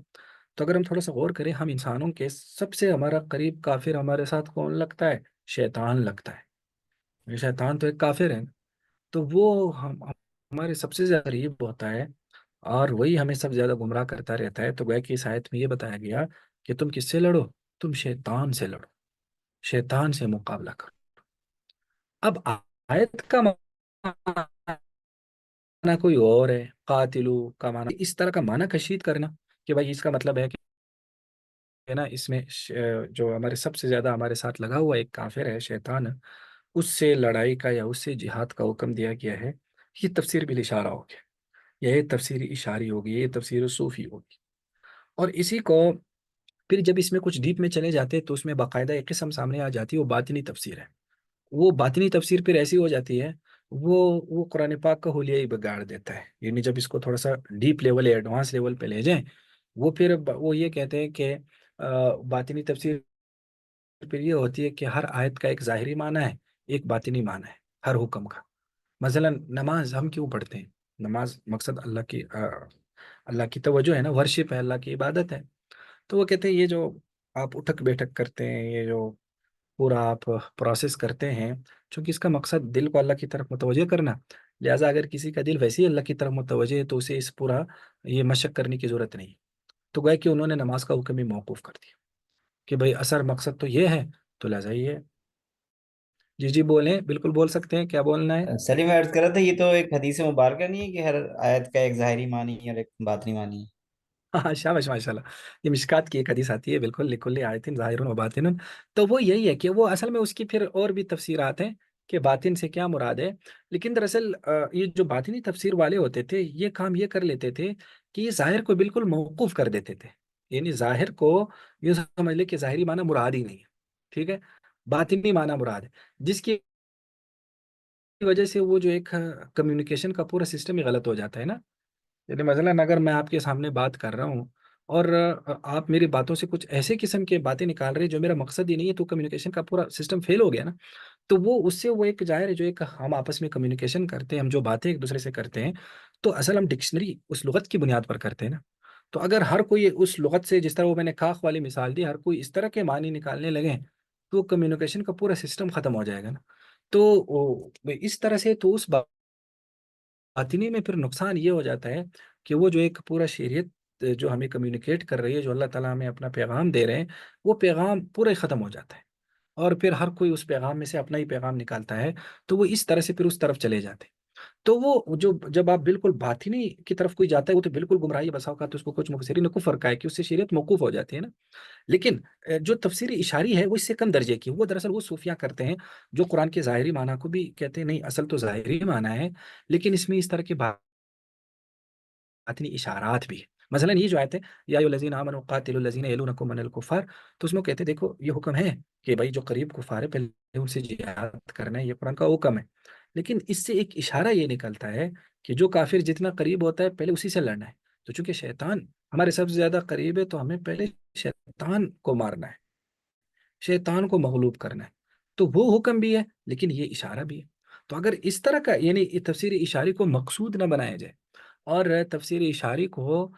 تو اگر ہم تھوڑا سا غور کریں، ہم انسانوں کے سب سے ہمارا قریب کافر ہمارے ساتھ کون لگتا ہے؟ شیطان لگتا ہے۔ شیطان تو ایک کافر ہے، تو وہ ہمارے سب سے زیادہ قریب ہوتا ہے اور وہی ہمیں سب سے زیادہ گمراہ کرتا رہتا ہے۔ تو گویا کہ اس آیت میں یہ بتایا گیا کہ تم کس سے لڑو؟ تم شیطان سے لڑو، شیطان سے مقابلہ کرو۔ اب آیت کا معنی کوئی اور ہے، قاتلو کا معنی اس طرح کا معنی کشید کرنا کہ بھائی اس کا مطلب ہے کہ نا اس میں جو ہمارے سب سے زیادہ ہمارے ساتھ لگا ہوا ایک کافر ہے شیطان، اس سے لڑائی کا یا اس سے جہاد کا حکم دیا گیا ہے، یہ تفسیر بالاشارہ ہو گیا، یہ تفسیر اشاری ہوگی، یہ تفسیر صوفی ہوگی۔ اور اسی کو پھر جب اس میں کچھ ڈیپ میں چلے جاتے تو اس میں باقاعدہ ایک قسم سامنے آ جاتی ہے، وہ باطنی تفسیر ہے۔ وہ باطنی تفسیر پھر ایسی ہو جاتی ہے، وہ قرآن پاک کا حلیہ ہی بگاڑ دیتا ہے، یعنی جب اس کو تھوڑا سا ڈیپ لیول یا ایڈوانس لیول پہ لے جائیں، وہ پھر وہ یہ کہتے ہیں کہ باطنی تفسیر پھر یہ ہوتی ہے کہ ہر آیت کا ایک ظاہری معنی ہے، ایک باطنی معنی ہے ہر حکم کا۔ مثلا نماز ہم کیوں پڑھتے ہیں؟ نماز مقصد اللہ کی توجہ ہے نا، ورشپ ہے، اللہ کی عبادت ہے۔ تو وہ کہتے ہیں یہ جو آپ اٹھک بیٹھک کرتے ہیں، یہ جو پورا آپ پروسیس کرتے ہیں، چونکہ اس کا مقصد دل کو اللہ کی طرف متوجہ کرنا، لہٰذا اگر کسی کا دل ویسے ہی اللہ کی طرف متوجہ ہے تو اسے اس پورا یہ مشق کرنے کی ضرورت نہیں۔ تو گویا کہ انہوں نے نماز کا حکم بھی موقوف کر دیا کہ بھائی اثر مقصد تو یہ ہے، تو لہٰذا یہ ہے۔ جی جی بولیں، بالکل بول سکتے ہیں، کیا بولنا ہے؟ سلیم میں عرض کر رہا تھا یہ تو ایک حدیث مبارکہ نہیں ہے کہ ہر آیت کا ایک ظاہری معنی اور ایک باطنی معنی ہے؟ ہاں شاباش ماشاء اللہ، یہ مشکات کی ایک حدیث آتی ہے، بالکل لکل آیتن ظاہر و باطن، تو وہ یہی ہے کہ وہ اصل میں اس کی پھر اور بھی تفسیرات ہیں کہ باطن سے کیا مراد ہے، لیکن دراصل یہ جو باطنی تفسیر والے ہوتے تھے یہ کام یہ کر لیتے تھے کہ یہ ظاہر کو بالکل موقوف کر دیتے تھے، یعنی ظاہر کو یہ سمجھ لے کہ ظاہری معنی مراد ہی نہیں ہے، ٹھیک ہے، باطنی معنی مراد ہے، جس کی وجہ سے وہ جو ایک کمیونیکیشن کا پورا سسٹم ہی غلط ہو جاتا ہے نا۔ یعنی مثلاً اگر میں آپ کے سامنے بات کر رہا ہوں اور آپ میری باتوں سے کچھ ایسے قسم کے باتیں نکال رہے ہیں جو میرا مقصد ہی نہیں ہے، تو کمیونیکیشن کا پورا سسٹم فیل ہو گیا نا۔ تو وہ اس سے وہ ایک ظاہر ہے جو ایک ہم آپس میں کمیونیکیشن کرتے ہیں، ہم جو باتیں ایک دوسرے سے کرتے ہیں، تو اصل ہم ڈکشنری اس لغت کی بنیاد پر کرتے ہیں نا۔ تو اگر ہر کوئی اس لغت سے، جس طرح وہ میں نے کاخ والی مثال دی، ہر کوئی اس طرح کے معنی نکالنے لگے تو کمیونیکیشن کا پورا سسٹم ختم ہو جائے گا نا۔ تو اس طرح سے تو اس باطنی میں پھر نقصان یہ ہو جاتا ہے کہ وہ جو ایک پورا شریعت جو ہمیں کمیونیکیٹ کر رہی ہے، جو اللہ تعالیٰ ہمیں اپنا پیغام دے رہے ہیں، وہ پیغام پورا ہی ختم ہو جاتا ہے، اور پھر ہر کوئی اس پیغام میں سے اپنا ہی پیغام نکالتا ہے، تو وہ اس طرح سے پھر اس طرف چلے جاتے ہیں۔ تو وہ جو جب آپ بالکل باطنی کی طرف کوئی جاتا ہے وہ تو بالکل گمراہی، بسا اوقات تو اس کو کچھ مفسرین نے کفر کہا ہے کہ اس سے شریعت موقوف ہو جاتی ہے نا۔ لیکن جو تفسیر اشاری ہے وہ اس سے کم درجے کی، وہ دراصل وہ صوفیہ کرتے ہیں جو قرآن کے ظاہری معنی کو بھی کہتے ہیں نہیں اصل تو ظاہری معنی ہے، لیکن اس میں اس طرح کی باطنی اشارات بھی ہیں۔ مثلا یہ جو آیت ہے یا ایھا الذین آمنوا قاتلوا الذین یلونکم من الکفار، تو اس میں کہتے ہیں دیکھو یہ حکم ہے کہ بھائی جو قریب کفار ہے پہلے ان سے جہاد کرنا ہے، یہ قرآن کا حکم ہے، لیکن اس سے ایک اشارہ یہ نکلتا ہے کہ جو کافر جتنا قریب ہوتا ہے پہلے اسی سے لڑنا ہے۔ تو چونکہ شیطان ہمارے سب سے زیادہ قریب ہے تو ہمیں پہلے شیطان کو مارنا ہے، شیطان کو مغلوب کرنا ہے، تو وہ حکم بھی ہے لیکن یہ اشارہ بھی ہے۔ تو اگر اس طرح کا یعنی تفسیر اشاری کو مقصود نہ بنایا جائے اور تفسیر اشاری کو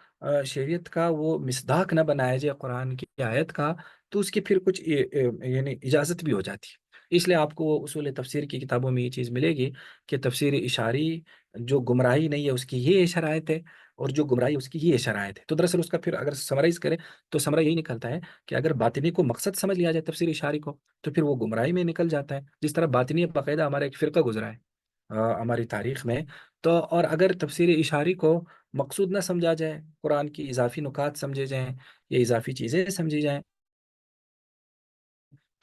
شریعت کا وہ مصداق نہ بنایا جائے قرآن کی آیت کا، تو اس کی پھر کچھ یعنی اجازت بھی ہو جاتی ہے۔ اس لیے آپ کو اصول تفسیر کی کتابوں میں یہ چیز ملے گی کہ تفسیر اشاری جو گمراہی نہیں ہے اس کی یہ شرائط ہے، اور جو گمراہی اس کی یہ شرائط ہے۔ تو دراصل اس کا پھر اگر سمرائز کریں تو سمرا یہی نکلتا ہے کہ اگر باطنی کو مقصد سمجھ لیا جائے تفسیر اشاری کو، تو پھر وہ گمراہی میں نکل جاتا ہے، جس طرح باطنی باقاعدہ ہمارا ایک فرقہ گزرا ہے ہماری تاریخ میں۔ تو اور اگر تفسیر اشاری کو مقصود نہ سمجھا جائے، قرآن کی اضافی نکات سمجھے جائیں یا اضافی چیزیں سمجھی جائیں،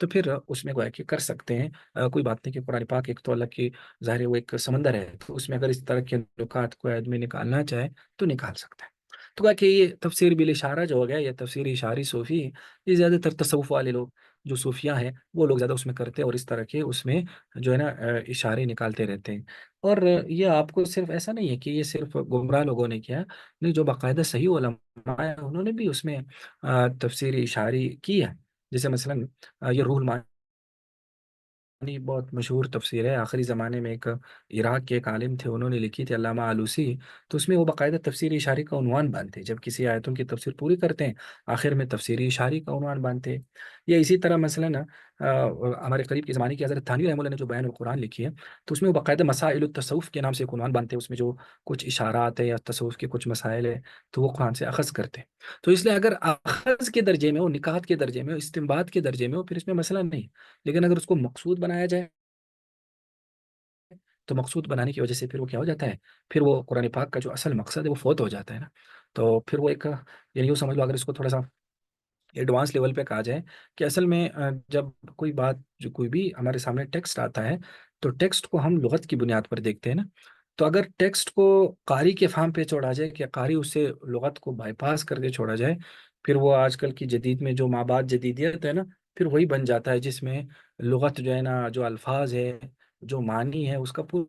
تو پھر اس میں گویا کہ کر سکتے ہیں، کوئی بات نہیں کہ قرآن پاک ایک تو اللہ کی ظاہر ہے وہ ایک سمندر ہے، تو اس میں اگر اس طرح کے نکات کوئی آدمی نکالنا چاہے تو نکال سکتا ہے۔ تو کہا کہ یہ تفسیر بالاشارہ جو ہو گیا، یہ تفسیر اشاری صوفی ہے، یہ زیادہ تر تصوف والے لوگ جو صوفیاء ہیں وہ لوگ زیادہ اس میں کرتے ہیں، اور اس طرح کے اس میں جو ہے نا اشارے نکالتے رہتے ہیں۔ اور یہ آپ کو صرف ایسا نہیں ہے کہ یہ صرف گمراہ لوگوں نے کیا، نہیں، جو باقاعدہ صحیح علماء ہیں انہوں نے بھی اس میں تفسیر اشاری کی ہے، جیسے مثلا یہ روح المعانی بہت مشہور تفسیر ہے، آخری زمانے میں ایک عراق کے ایک عالم تھے، انہوں نے لکھی تھی، علامہ آلوسی، تو اس میں وہ باقاعدہ تفسیر اشاری کا عنوان باندھتے ہیں، جب کسی آیتوں کی تفسیر پوری کرتے ہیں آخر میں تفسیر اشاری کا عنوان باندھتے ہیں۔ یا اسی طرح مثلا ہمارے قریب کے زمانے کی حضرت تھانوی رحمہ اللہ نے جو بیان القرآن لکھی ہے، تو اس میں وہ باقاعدہ مسائل التصوف کے نام سے ایک عنوان باندھتے ہیں، اس میں جو کچھ اشارات ہے یا تصوف کے کچھ مسائل ہے تو وہ قرآن سے اخذ کرتے ہیں۔ تو اس لیے اگر اخذ کے درجے میں ہو، نکات کے درجے میں ہو، استنباط کے درجے میں ہو، پھر اس میں مسئلہ نہیں، لیکن اگر اس کو مقصود بنایا جائے تو مقصود بنانے کی وجہ سے پھر وہ کیا ہو جاتا ہے، پھر وہ قرآن پاک کا جو اصل مقصد ہے وہ فوت ہو جاتا ہے نا۔ تو پھر وہ ایک یعنی یوں سمجھ لو، اگر اس کو تھوڑا سا ایڈوانس لیول پہ کہا جائے کہ اصل میں جب کوئی بات، جو کوئی بھی ہمارے سامنے ٹیکسٹ آتا ہے تو ٹیکسٹ کو ہم لغت کی بنیاد پر دیکھتے ہیں نا، تو اگر ٹیکسٹ کو قاری کے فہم پہ چھوڑا جائے کہ قاری اسے لغت کو بائی پاس کر کے چھوڑا جائے، پھر وہ آج کل کی جدید میں جو مابعد جدیدیت ہے نا، پھر وہی بن جاتا ہے جس میں لغت جو ہے نا، جو الفاظ ہے، جو معنی ہے، اس کا پورا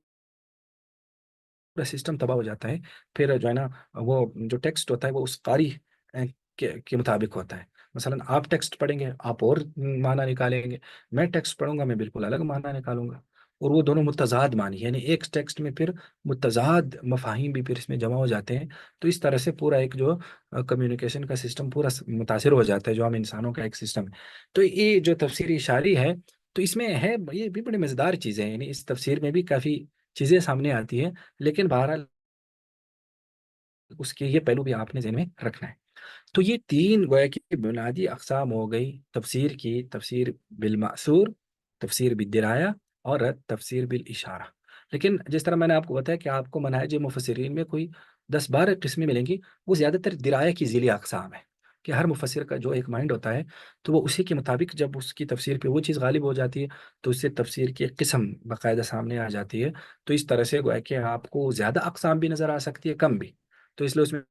سسٹم تباہ ہو جاتا ہے۔ پھر جو ہے نا وہ جو ٹیکسٹ ہوتا ہے وہ اس قاری کے مطابق ہوتا ہے۔ مثلا آپ ٹیکسٹ پڑھیں گے آپ اور معنی نکالیں گے، میں ٹیکسٹ پڑھوں گا میں بالکل الگ معنی نکالوں گا، اور وہ دونوں متضاد معنی، یعنی ایک ٹیکسٹ میں پھر متضاد مفاہیم بھی پھر اس میں جمع ہو جاتے ہیں۔ تو اس طرح سے پورا ایک جو کمیونیکیشن کا سسٹم پورا متاثر ہو جاتا ہے، جو ہم انسانوں کا ایک سسٹم ہے۔ تو یہ جو تفسیر اشاری ہے تو اس میں ہے، یہ بھی بڑی مزیدار چیزیں ہیں، یعنی اس تفسیر میں بھی کافی چیزیں سامنے آتی ہیں، لیکن بہرحال اس کے یہ پہلو بھی آپ نے ذہن میں رکھنا ہے۔ تو یہ تین گویا کی بنیادی اقسام ہو گئی تفسیر کی: تفسیر بالمأثور، تفسیر بالدرایا، اور تفسیر بالاشارہ۔ لیکن جس طرح میں نے آپ کو بتایا کہ آپ کو منہج مفسرین میں کوئی 10-12 قسمیں ملیں گی، وہ زیادہ تر درایا کی ذیلی اقسام ہے، کہ ہر مفسر کا جو ایک مائنڈ ہوتا ہے تو وہ اسی کے مطابق جب اس کی تفسیر پہ وہ چیز غالب ہو جاتی ہے تو اس سے تفسیر کی ایک قسم باقاعدہ سامنے آ جاتی ہے۔ تو اس طرح سے گویا کہ آپ کو زیادہ اقسام بھی نظر آ سکتی ہے، کم بھی، تو اس لیے اس میں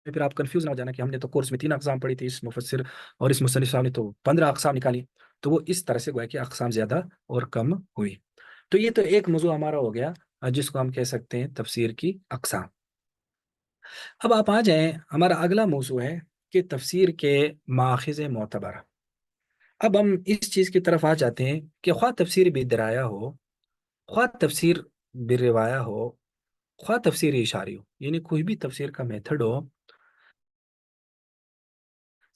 پھر آپ کنفیوز نہ ہو جانا کہ ہم نے تو کورس میں 3 اقسام پڑھی تھی، اس مفسر اور اس مصنف صاحب نے تو 15 اقسام نکالی، تو وہ اس طرح سے گویا کہ اقسام زیادہ اور کم ہوئی۔ تو یہ تو ایک موضوع ہمارا ہو گیا جس کو ہم کہہ سکتے ہیں تفسیر کی اقسام۔ اب آپ آ جائیں، ہمارا اگلا موضوع ہے کہ تفسیر کے ماخذ معتبر۔ اب ہم اس چیز کی طرف آ جاتے ہیں کہ خواہ تفسیر بالدرایا ہو، خواہ تفسیر بالروایا ہو، خواہ تفسیر اشاری ہو، یعنی کوئی بھی تفسیر کا میتھڈ ہو،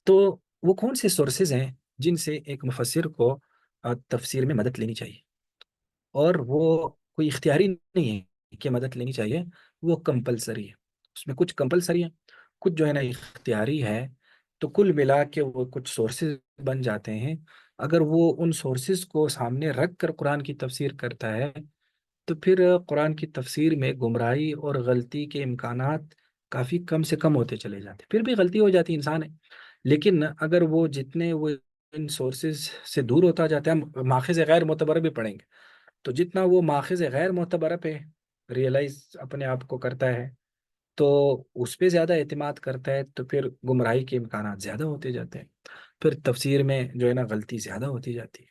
تو وہ کون سے سورسز ہیں جن سے ایک مفسر کو تفسیر میں مدد لینی چاہیے، اور وہ کوئی اختیاری نہیں ہے کہ مدد لینی چاہیے، وہ کمپلسری ہے۔ اس میں کچھ کمپلسری ہے، کچھ جو ہے نا اختیاری ہے، تو کل ملا کے وہ کچھ سورسز بن جاتے ہیں۔ اگر وہ ان سورسز کو سامنے رکھ کر قرآن کی تفسیر کرتا ہے تو پھر قرآن کی تفسیر میں گمراہی اور غلطی کے امکانات کافی کم سے کم ہوتے چلے جاتے ہیں۔ پھر بھی غلطی ہو جاتی انسان ہے، لیکن اگر وہ جتنے وہ ان سورسز سے دور ہوتا جاتا ہے، ہم ماخذ غیر معتبر بھی پڑھیں گے، تو جتنا وہ ماخذ غیر معتبر پہ ریئلائز اپنے آپ کو کرتا ہے تو اس پہ زیادہ اعتماد کرتا ہے، تو پھر گمراہی کے امکانات زیادہ ہوتے جاتے ہیں، پھر تفسیر میں جو ہے نا غلطی زیادہ ہوتی جاتی ہے۔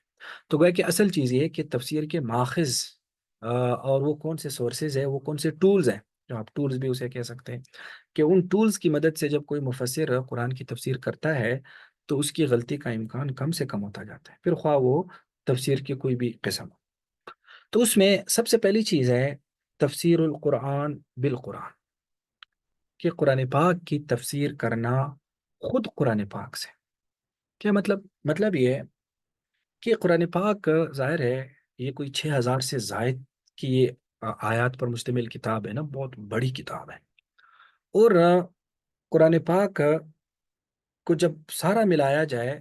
تو گویا کہ اصل چیز یہ ہے کہ تفسیر کے ماخذ اور وہ کون سے سورسز ہیں، وہ کون سے ٹولز ہیں، جو آپ ٹولز بھی اسے کہہ سکتے ہیں، کہ ان ٹولز کی مدد سے جب کوئی مفسر قرآن کی تفسیر کرتا ہے تو اس کی غلطی کا امکان کم سے کم ہوتا جاتا ہے، پھر خواہ وہ تفسیر کی کوئی بھی قسم ہو۔ تو اس میں سب سے پہلی چیز ہے تفسیر القرآن بالقرآن، کہ قرآن پاک کی تفسیر کرنا خود قرآن پاک سے۔ کیا مطلب یہ ہے کہ قرآن پاک ظاہر ہے یہ کوئی 6000 سے زائد کی یہ آیات پر مشتمل کتاب ہے نا، بہت بڑی کتاب ہے، اور قرآن پاک کو جب سارا ملایا جائے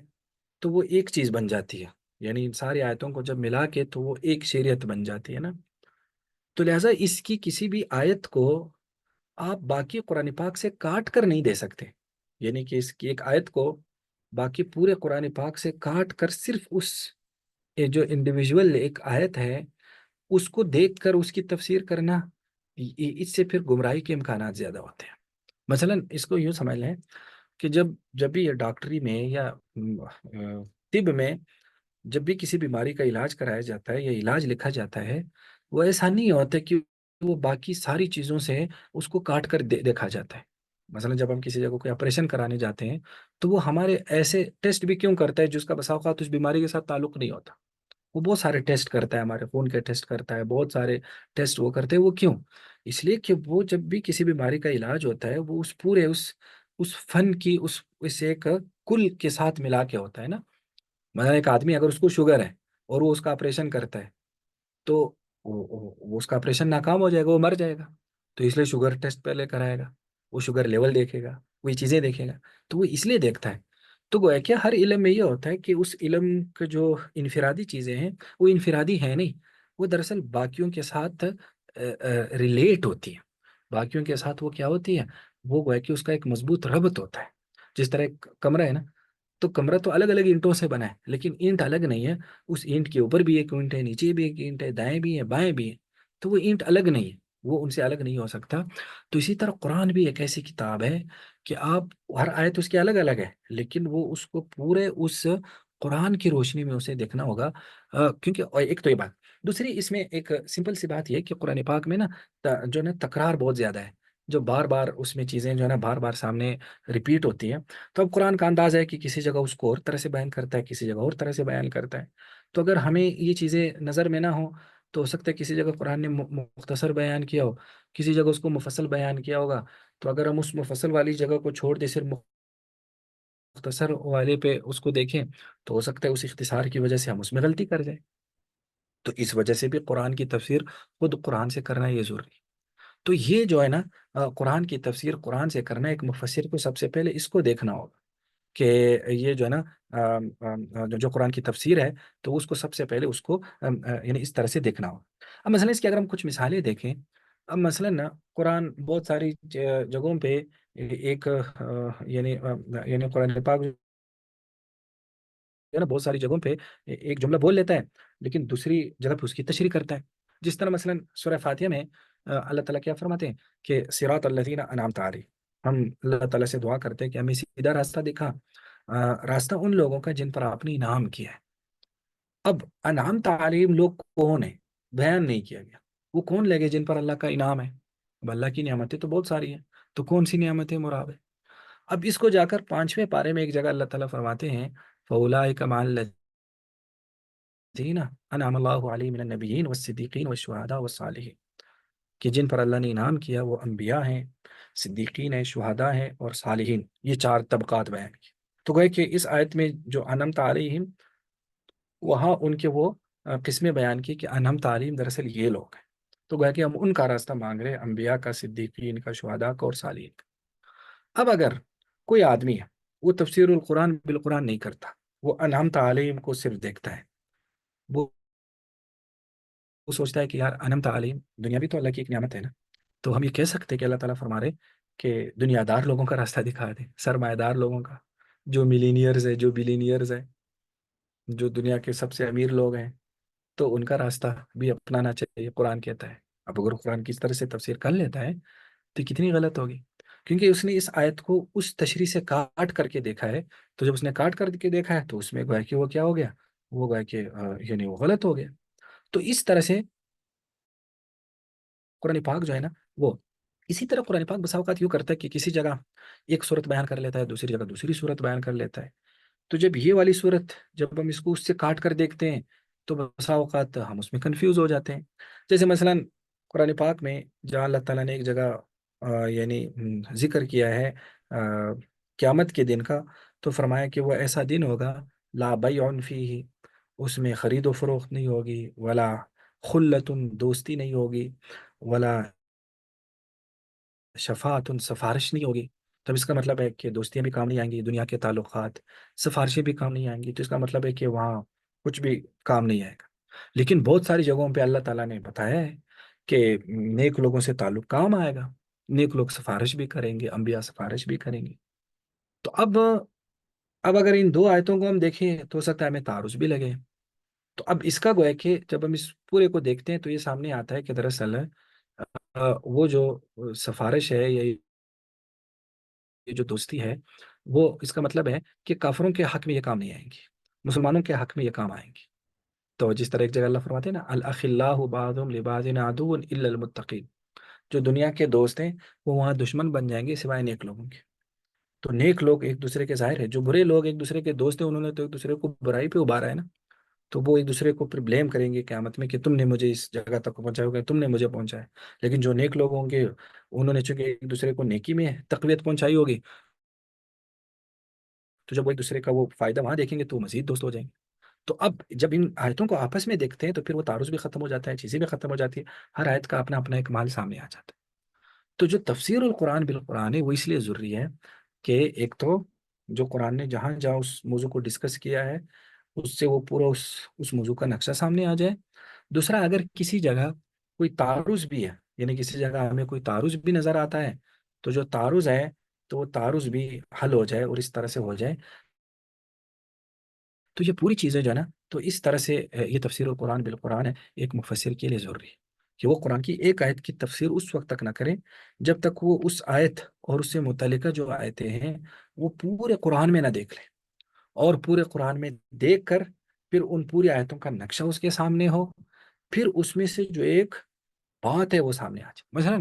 تو وہ ایک چیز بن جاتی ہے، یعنی ان ساری آیتوں کو جب ملا کے تو وہ ایک شریعت بن جاتی ہے نا۔ تو لہٰذا اس کی کسی بھی آیت کو آپ باقی قرآن پاک سے کاٹ کر نہیں دے سکتے، یعنی کہ اس کی ایک آیت کو باقی پورے قرآن پاک سے کاٹ کر صرف اس جو انڈیویجول ایک آیت ہے اس کو دیکھ کر اس کی تفسیر کرنا، اس سے پھر گمراہی کے امکانات زیادہ ہوتے ہیں۔ مثلا اس کو یوں سمجھ لیں کہ جب بھی یہ ڈاکٹری میں یا طب میں جب بھی کسی بیماری کا علاج کرایا جاتا ہے یا علاج لکھا جاتا ہے، وہ ایسا نہیں ہوتا کہ وہ باقی ساری چیزوں سے اس کو کاٹ کر دیکھا جاتا ہے۔ مثلا جب ہم کسی جگہ کوئی آپریشن کرانے جاتے ہیں تو وہ ہمارے ایسے ٹیسٹ بھی کیوں کرتا ہے جس کا بسا اوقات اس بیماری کے ساتھ تعلق نہیں ہوتا۔ وہ بہت سارے ٹیسٹ کرتا ہے، ہمارے خون کے ٹیسٹ کرتا ہے، بہت سارے ٹیسٹ وہ کرتے ہیں۔ وہ کیوں؟ اس لیے کہ وہ جب بھی کسی بیماری کا علاج ہوتا ہے وہ اس پورے اس فن کی اس ایک کل کے ساتھ ملا کے ہوتا ہے نا۔ مثلا ایک آدمی اگر اس کو شوگر ہے اور وہ اس کا آپریشن کرتا ہے تو وہ اس کا آپریشن ناکام ہو جائے گا، وہ مر جائے گا۔ تو اس لیے شوگر ٹیسٹ پہلے کرائے گا، وہ شوگر لیول دیکھے گا، وہ یہ چیزیں دیکھے گا، تو وہ اس لیے دیکھتا ہے۔ تو گویا کہ ہر علم میں یہ ہوتا ہے کہ اس علم کے جو انفرادی چیزیں ہیں وہ انفرادی ہیں نہیں، وہ دراصل باقیوں کے ساتھ ریلیٹ ہوتی ہیں۔ باقیوں کے ساتھ وہ کیا ہوتی ہے؟ وہ گویا کہ اس کا ایک مضبوط ربط ہوتا ہے۔ جس طرح ایک کمرہ ہے نا، تو کمرہ تو الگ الگ اینٹوں سے بنا ہے لیکن اینٹ الگ نہیں ہے۔ اس اینٹ کے اوپر بھی ایک اینٹ ہے، نیچے بھی ایک اینٹ ہے، دائیں بھی ہے، بائیں بھی ہے، تو وہ اینٹ الگ نہیں ہے، وہ ان سے الگ نہیں ہو سکتا۔ تو اسی طرح قرآن بھی ایک ایسی کتاب ہے کہ آپ ہر آیت اس کی الگ الگ ہے لیکن وہ اس کو پورے اس قرآن کی روشنی میں اسے دیکھنا ہوگا۔ کیونکہ اور ایک تو یہ بات، دوسری اس میں ایک سمپل سی بات یہ ہے کہ قرآن پاک میں نا جو ہے نا تکرار بہت زیادہ ہے، جو بار بار اس میں چیزیں جو ہے نا بار بار سامنے ریپیٹ ہوتی ہیں۔ تو اب قرآن کا انداز ہے کہ کسی جگہ اس کو اور طرح سے بیان کرتا ہے، کسی جگہ اور طرح سے بیان کرتا ہے۔ تو اگر ہمیں یہ چیزیں نظر میں نہ ہوں تو ہو سکتا ہے کسی جگہ قرآن نے مختصر بیان کیا ہو، کسی جگہ اس کو مفصل بیان کیا ہوگا۔ تو اگر ہم اس مفصل والی جگہ کو چھوڑ دیں، صرف مختصر والے پہ اس کو دیکھیں، تو ہو سکتا ہے اس اختصار کی وجہ سے ہم اس میں غلطی کر جائیں۔ تو اس وجہ سے بھی قرآن کی تفسیر خود قرآن سے کرنا یہ ضروری ہے۔ تو یہ جو ہے نا قرآن کی تفسیر قرآن سے کرنا، ایک مفسر کو سب سے پہلے اس کو دیکھنا ہوگا کہ یہ جو ہے نا جو قرآن کی تفسیر ہے تو اس کو سب سے پہلے اس کو یعنی اس طرح سے دیکھنا ہوگا۔ اب مثلا اس کی اگر ہم کچھ مثالیں دیکھیں، اب مثلا نا قرآن بہت ساری جگہوں پہ ایک یعنی قرآن پاک جو ہے نا بہت ساری جگہوں پہ ایک جملہ بول لیتا ہے لیکن دوسری جگہ پہ اس کی تشریح کرتا ہے۔ جس طرح مثلا سورہ فاتحہ میں اللہ تعالیٰ کیا فرماتے ہیں کہ صراط الذین انعمت علیہم، ہم اللہ تعالیٰ سے دعا کرتے ہیں کہ ہمیں سیدھا راستہ دکھا، راستہ ان لوگوں کا جن پر آپ نے انعام کیا ہے۔ اب انعمت علیہم لوگ کون ہیں بیان نہیں کیا گیا، وہ کون لے گئے جن پر اللہ کا انعام ہے؟ اب اللہ کی نعمتیں تو بہت ساری ہیں، تو کون سی نعمتیں مراد ہے؟ اب اس کو جا کر 5ویں پارے میں ایک جگہ اللہ تعالیٰ فرماتے ہیں فَأُولَٰئِکَ مَعَ الَّذِينَ أَنْعَمَ اللَّهُ عَلَيْهِم مِّنَ النَّبِيِّينَ وَالصِّدِّيقِينَ وَالشُّهَدَاءِ وَالصَّالِحِينَ، کہ جن پر اللہ نے انعام کیا وہ انبیاء ہیں، صدیقین ہیں، شہداء ہیں اور صالحین۔ یہ 4 طبقات بیان کی۔ تو گویا کہ اس آیت میں جو انعمت علیہم، وہاں ان کے وہ قسمیں بیان کی کہ انعمت علیہم دراصل یہ لوگ ہیں۔ تو گویا کہ ہم ان کا راستہ مانگ رہے ہیں، انبیاء کا، صدیقین کا، شہداء کا اور صالحین کا۔ اب اگر کوئی آدمی ہے وہ تفسیر القرآن بالقرآن نہیں کرتا، وہ انعمت علیہم کو صرف دیکھتا ہے، وہ سوچتا ہے کہ یار انعمت علیہم دنیا بھی تو اللہ کی ایک نعمت ہے نا، تو ہم یہ کہہ سکتے ہیں کہ اللہ تعالیٰ فرما رہے کہ دنیا دار لوگوں کا راستہ دکھا دیں، سرمایہ دار لوگوں کا، جو ملینئرز ہے، جو بلینئرز ہے، جو دنیا کے سب سے امیر لوگ ہیں، تو ان کا راستہ بھی اپنانا چاہیے، قرآن کہتا ہے۔ اب اگر قرآن کس طرح سے تفسیر کر لیتا ہے تو کتنی غلط ہوگی، کیونکہ اس نے اس آیت کو اس تشریح سے کاٹ کر کے دیکھا ہے۔ تو جب اس نے کاٹ کر کے دیکھا ہے تو اس میں گویا کہ وہ کیا ہو گیا، وہ گویا کہ یعنی وہ غلط ہو گیا۔ تو اس طرح سے قرآن پاک جو ہے نا وہ اسی طرح قرآن پاک بسا اوقات یوں کرتا ہے کہ کسی جگہ ایک صورت بیان کر لیتا ہے، دوسری جگہ دوسری صورت بیان کر لیتا ہے۔ تو جب یہ والی صورت جب ہم اس کو اس سے کاٹ کر دیکھتے ہیں تو بسا اوقات ہم اس میں کنفیوز ہو جاتے ہیں۔ جیسے مثلا قرآن پاک میں جہاں اللہ تعالیٰ نے ایک جگہ یعنی ذکر کیا ہے قیامت کے دن کا، تو فرمایا کہ وہ ایسا دن ہوگا لا بیع فیہ، اس میں خرید و فروخت نہیں ہوگی، ولا خلت، دوستی نہیں ہوگی، ولا شفاعت، سفارش نہیں ہوگی۔ تب اس کا مطلب ہے کہ دوستیاں بھی کام نہیں آئیں گی، دنیا کے تعلقات، سفارشیں بھی کام نہیں آئیں گی، تو اس کا مطلب ہے کہ وہاں کچھ بھی کام نہیں آئے گا۔ لیکن بہت ساری جگہوں پہ اللہ تعالیٰ نے بتایا ہے کہ نیک لوگوں سے تعلق کام آئے گا، نیک لوگ سفارش بھی کریں گے، انبیاء سفارش بھی کریں گے۔ تو اب اگر ان 2 آیتوں کو ہم دیکھیں تو ہو سکتا ہے ہمیں تعارض بھی لگے۔ تو اب اس کا گویا کہ جب ہم اس پورے کو دیکھتے ہیں تو یہ سامنے آتا ہے کہ دراصل وہ جو سفارش ہے یا یہ جو دوستی ہے وہ اس کا مطلب ہے کہ کافروں کے حق میں یہ کام نہیں آئیں گی، مسلمانوں کے حق میں یہ کام آئیں گی۔ تو جس طرح ایک جگہ اللہ فرماتے ہیں نا الاخلاء بعضهم لبعض عدو الا المتقین، جو دنیا کے دوست ہیں وہ وہاں دشمن بن جائیں گے سوائے نیک لوگوں کے۔ تو نیک لوگ ایک دوسرے کے ظاہر ہے، جو برے لوگ ایک دوسرے کے دوست ہیں انہوں نے تو ایک دوسرے کو برائی پہ ابھارا ہے نا، تو وہ ایک دوسرے کو پھر بلیم کریں گے قیامت میں کہ تم نے مجھے اس جگہ تک پہنچایا ہوگا، تم نے مجھے پہنچایا۔ لیکن جو نیک لوگ ہوں گے انہوں نے چونکہ ایک دوسرے کو نیکی میں تقویت پہنچائی ہوگی، تو جب وہ ایک دوسرے کا وہ فائدہ وہاں دیکھیں گے تو مزید دوست ہو جائیں گے۔ تو اب جب ان آیتوں کو آپس میں دیکھتے ہیں تو پھر وہ تعارض بھی ختم ہو جاتا ہے، چیزیں بھی ختم ہو جاتی ہے، ہر آیت کا اپنا اپنا ایک مال سامنے آ جاتا ہے۔ تو جو تفسیر القرآن بالقرآن ہے وہ اس لیے ضروری ہے کہ ایک تو جو قرآن نے جہاں جہاں اس موضوع کو ڈسکس کیا ہے اس سے وہ پورا اس موضوع کا نقشہ سامنے آ جائے۔ دوسرا، اگر کسی جگہ کوئی تعارض بھی ہے، یعنی کسی جگہ ہمیں کوئی تعارض بھی نظر آتا ہے، تو جو تعارض ہے تو وہ تعارض بھی حل ہو جائے اور اس طرح سے ہو جائے۔ تو یہ پوری چیزیں جو ہے نا، تو اس طرح سے یہ تفسیر القرآن بالقرآن ہے ایک مفسر کے لیے ضروری ہے کہ وہ قرآن کی ایک آیت کی تفسیر اس وقت تک نہ کریں جب تک وہ اس آیت اور اس سے متعلقہ جو آیتیں ہیں وہ پورے قرآن میں نہ دیکھ لیں، اور پورے قرآن میں دیکھ کر پھر ان پوری آیتوں کا نقشہ اس کے سامنے ہو، پھر اس میں سے جو ایک بات ہے وہ سامنے آ جائے۔ مثلا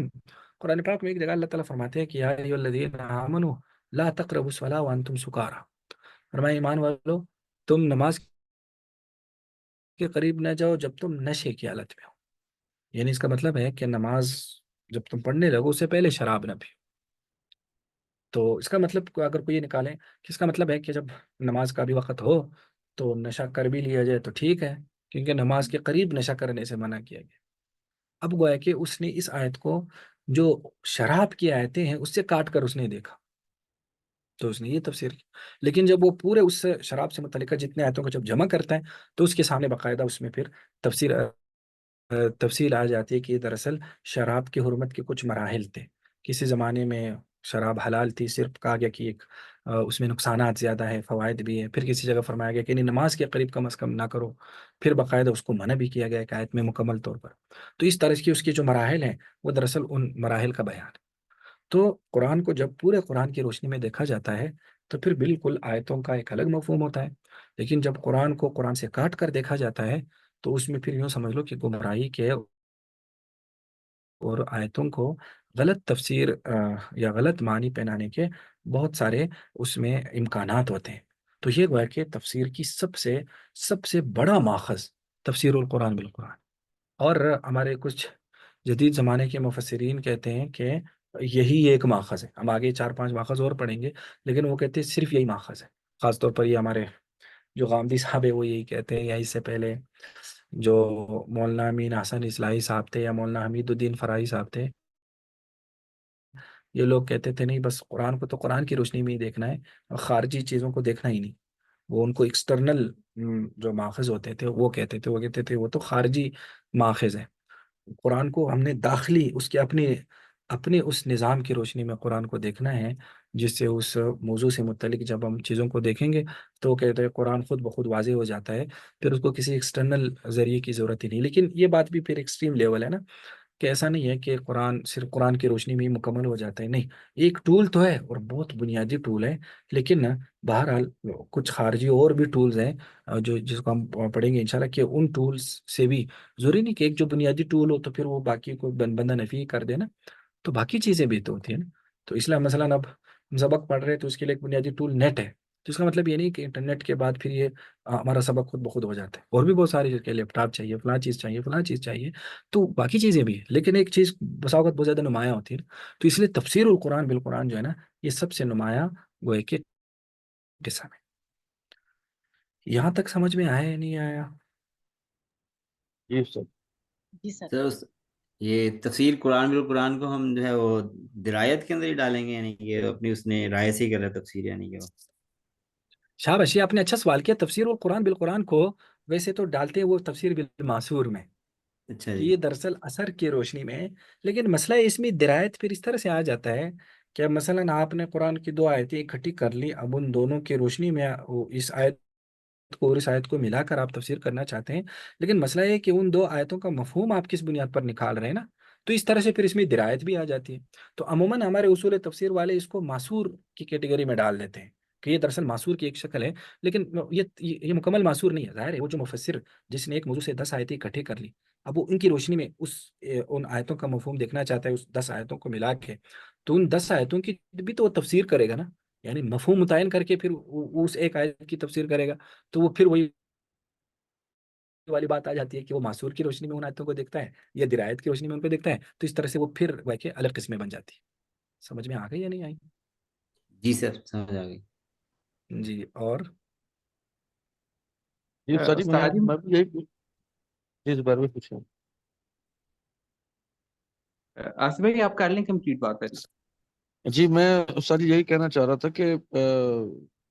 قرآن پاک میں ایک جگہ اللہ تعالیٰ فرماتے ہیں کہ یا ایھا الذین آمنوا لا تقربوا الصلاۃ وانتم سکارى، فرمایا ایمان والو تم نماز کے قریب نہ جاؤ جب تم نشے کی حالت میں ہو، یعنی اس کا مطلب ہے کہ نماز جب تم پڑھنے لگو اس سے پہلے شراب نہ پیو۔ تو اس کا مطلب اگر کوئی یہ نکالیں کہ اس کا مطلب ہے کہ جب نماز کا بھی وقت ہو تو نشہ کر بھی لیا جائے تو ٹھیک ہے، کیونکہ نماز کے قریب نشہ کرنے سے منع کیا گیا۔ اب گویا کہ اس نے اس آیت کو جو شراب کی آیتیں ہیں اس سے کاٹ کر اس نے دیکھا، تو اس نے یہ تفسیر کی۔ لیکن جب وہ پورے اس سے شراب سے متعلقہ جتنے آیتوں کو جب جمع کرتا ہے تو اس کے سامنے باقاعدہ اس میں پھر تفصیل آ جاتی ہے کہ دراصل شراب کی حرمت کے کچھ مراحل تھے۔ کسی زمانے میں شراب حلال تھی، صرف کہا گیا کہ ایک اس میں نقصانات زیادہ ہیں، فوائد بھی ہیں۔ پھر کسی جگہ فرمایا گیا کہ نماز کے قریب کم از کم نہ کرو، پھر باقاعدہ اس کو منع بھی کیا گیا ایک آیت میں مکمل طور پر۔ تو اس طرح کی اس کے جو مراحل ہیں وہ دراصل ان مراحل کا بیان ہے۔ تو قرآن کو جب پورے قرآن کی روشنی میں دیکھا جاتا ہے تو پھر بالکل آیتوں کا ایک الگ مفہوم ہوتا ہے، لیکن جب قرآن کو قرآن سے کاٹ کر دیکھا جاتا ہے تو اس میں پھر یوں سمجھ لو کہ گمراہی کے اور آیتوں کو غلط تفسیر یا غلط معنی پہنانے کے بہت سارے اس میں امکانات ہوتے ہیں۔ تو یہ گویا کہ تفسیر کی سب سے بڑا ماخذ تفسیر القرآن بالقرآن۔ اور ہمارے کچھ جدید زمانے کے مفسرین کہتے ہیں کہ یہی ایک ماخذ ہے۔ ہم آگے 4-5 ماخذ اور پڑھیں گے، لیکن وہ کہتے ہیں صرف یہی ماخذ ہے۔ خاص طور پر یہ ہمارے جو غامدی صاحب ہے وہ یہی کہتے ہیں، یا اس سے پہلے جو مولانا امین حسن اصلاحی صاحب تھے یا مولانا حمید الدین فرائی صاحب تھے، یہ لوگ کہتے تھے نہیں، بس قرآن کو تو قرآن کی روشنی میں ہی دیکھنا ہے، اور خارجی چیزوں کو دیکھنا ہی نہیں۔ وہ ان کو ایکسٹرنل جو ماخذ ہوتے تھے وہ کہتے تھے وہ تو خارجی ماخذ ہے۔ قرآن کو ہم نے داخلی اس کے اپنے اس نظام کی روشنی میں قرآن کو دیکھنا ہے، جس سے اس موضوع سے متعلق جب ہم چیزوں کو دیکھیں گے تو وہ کہتے ہیں قرآن خود بخود واضح ہو جاتا ہے، پھر اس کو کسی ایکسٹرنل ذریعے کی ضرورت ہی نہیں۔ لیکن یہ بات بھی پھر ایکسٹریم لیول ہے نا، کہ ایسا نہیں ہے کہ قرآن صرف قرآن کی روشنی میں ہی مکمل ہو جاتا ہے، نہیں، ایک ٹول تو ہے اور بہت بنیادی ٹول ہے، لیکن بہرحال کچھ خارجی اور بھی ٹولز ہیں جو جس کو ہم پڑھیں گے انشاءاللہ، کہ ان ٹولز سے بھی ضروری نہیں کہ ایک جو بنیادی ٹول ہو تو پھر وہ باقی کو بندہ نفی کر دے نا، تو باقی چیزیں بھی تو ہوتی ہیں نا۔ تو اس لیے مثلا اب ہم سبق پڑھ رہے ہیں تو اس کے لیے ایک بنیادی ٹول نیٹ ہے، تو اس کا مطلب یہ نہیں کہ انٹرنیٹ کے بعد پھر یہ ہمارا سبق خود بخود ہو جاتا ہے، اور بھی بہت ساری چیز کے لیپ ٹاپ چاہیے، فلاں چیز چاہیے، فلاں چیز چاہیے، تو باقی چیزیں بھی ہیں، لیکن ایک چیز بسا اوقات بہت زیادہ نمایاں ہوتی ہے نا۔ تو اس لیے تفسیر القرآن بالقرآن جو ہے نا یہ سب سے نمایاں وہ ایک قسم ہے۔ یہاں تک سمجھ میں آیا یا نہیں آیا؟ جی سر۔ جی سر۔ سر یہ تفسیر قرآن بالقرآن کو ہم جو ہے وہ درایت کے اندر ہی ڈالیں گے، یعنی کہ اپنی اس نے رائے سے ہی کر رہا ہے تفسیر، یعنی کہ وہ شاباش، یہ آپ نے اچھا سوال کیا۔ تفسیر القرآن بالقرآن کو ویسے تو ڈالتے ہیں وہ تفسیر بالمعصور میں، اچھا کہ جی یہ دراصل اثر کی روشنی میں ہے، لیکن مسئلہ اس میں درایت پھر اس طرح سے آ جاتا ہے کہ مثلا آپ نے قرآن کی 2 آیتیں اکٹھی کر لی، اب ان دونوں کی روشنی میں اس آیت کو اور اس آیت کو ملا کر آپ تفسیر کرنا چاہتے ہیں، لیکن مسئلہ یہ ہے کہ ان 2 آیتوں کا مفہوم آپ کس بنیاد پر نکال رہے ہیں نا، تو اس طرح سے پھر اس میں درایت بھی آ جاتی ہے. تو عموماً ہمارے اصول تفسیر والے اس کو معصور کی کیٹیگری میں ڈال دیتے ہیں کہ یہ دراصل معصور کی ایک شکل ہے، لیکن یہ مکمل معصور نہیں ہے. ظاہر ہے وہ جو مفسر جس نے ایک موضوع سے 10 آیتیں اکٹھے کر لی، اب وہ ان کی روشنی میں ان آیتوں کا مفہوم دیکھنا چاہتا ہے، اس 10 آیتوں کو ملا کے، تو ان 10 آیتوں کی بھی تو وہ تفسیر کرے گا نا. یعنی مفہوم متعین کر کے پھر وہ اس ایک آیت کی تفسیر کرے گا. تو وہ پھر وہی والی بات آ جاتی ہے کہ وہ معصور کی روشنی میں ان آیتوں کو دیکھتا ہے یا درایت کی روشنی میں ان کو دیکھتا ہے. تو اس طرح سے وہ پھر واقعی الگ قسمیں بن جاتی ہے. سمجھ میں آ گئی یا نہیں آئی؟ جی سر سمجھ آ گئی. جی. اور جی استاد جی استاد جی میں بھی یہی جی اس بارے میں پوچھا. آصف بھائی آپ کر لیں کمپلیٹ بات پہلے. جی میں استاد جی یہی کہنا چاہ رہا تھا کہ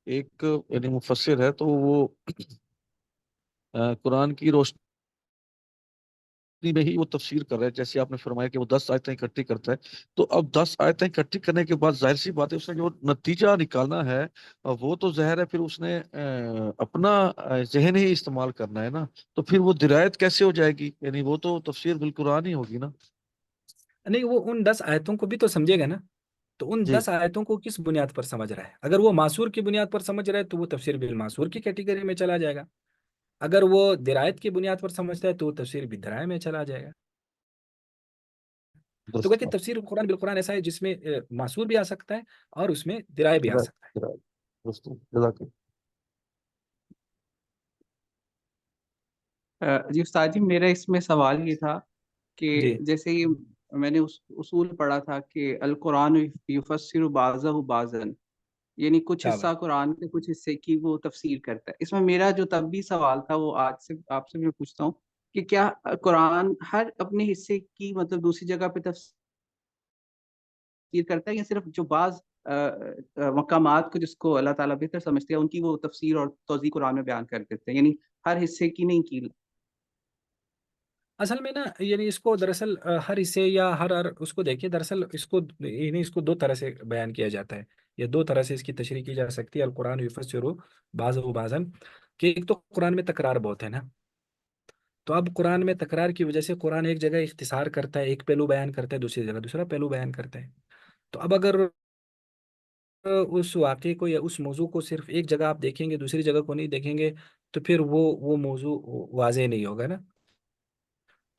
ایک یعنی مفسر ہے تو وہ قرآن کی روشنی میں ہی وہ تفسیر کر رہا ہے، جیسے آپ نے فرمایا کہ وہ 10 آیتیں اکٹھی کرتا ہے. تو اب 10 آیتیں اکٹھی کرنے کے بعد ظاہر سی بات ہے اس نے جو نتیجہ نکالنا ہے وہ تو ظاہر ہے پھر اس نے اپنا ذہن ہی استعمال کرنا ہے نا. تو پھر وہ درایت کیسے ہو جائے گی؟ یعنی وہ تو تفسیر بالقرآن ہی ہوگی نا. نہیں، وہ ان 10 آیتوں کو بھی تو سمجھے گا نا. تو ان جی 10 آیتوں کو کس بنیاد پر سمجھ رہا ہے؟ اگر وہ معصور کی بنیاد پر سمجھ رہا ہے تو وہ تفسیر بالمعصور کی کیٹیگری میں چلا جائے گا. اگر وہ درایت کی بنیاد پر سمجھتا ہے تو وہ تفسیر بالدرایہ میں چلا جائے گا. تو درست کہ تفسیر قرآن بالقرآن ایسا ہے جس میں معصور بھی آ سکتا ہے اور اس میں درایہ بھی آ سکتا ہے. درست جزاک اللہ. جی استاد جی میرا اس میں سوال یہ تھا کہ جی جیسے یہ میں نے اصول پڑھا تھا کہ القرآن یفسر بعضہ بعضا، یعنی کچھ کیا بات. حصہ قرآن کے کچھ حصے کی وہ تفسیر کرتا ہے. اس میں میرا جو تب بھی سوال تھا وہ آج سے آپ سے میں پوچھتا ہوں کہ کیا قرآن ہر اپنے حصے کی مطلب دوسری جگہ پہ تفسیر کرتا ہے یا صرف جو بعض مقامات کو جس کو اللہ تعالیٰ بہتر سمجھتے ہیں ان کی وہ تفسیر اور توضیح قرآن میں بیان کر دیتے ہیں، یعنی ہر حصے کی نہیں کی؟ اصل میں نا یعنی اس کو دراصل ہر حصے یا ہر اس کو دیکھیے، دراصل اس کو یعنی اس کو دو طرح سے بیان کیا جاتا ہے یا دو طرح سے اس کی تشریح کی جا سکتی ہے. القرآن یفسر بعضہ بعضا کہ ایک تو قرآن میں تکرار بہت ہے نا. تو اب قرآن میں تکرار کی وجہ سے قرآن ایک جگہ اختصار کرتا ہے، ایک پہلو بیان کرتا ہے، دوسری جگہ دوسرا پہلو بیان کرتا ہے. تو اب اگر اس واقعے کو یا اس موضوع کو صرف ایک جگہ آپ دیکھیں گے، دوسری جگہ کو نہیں دیکھیں گے، تو پھر وہ موضوع واضح نہیں ہوگا نا.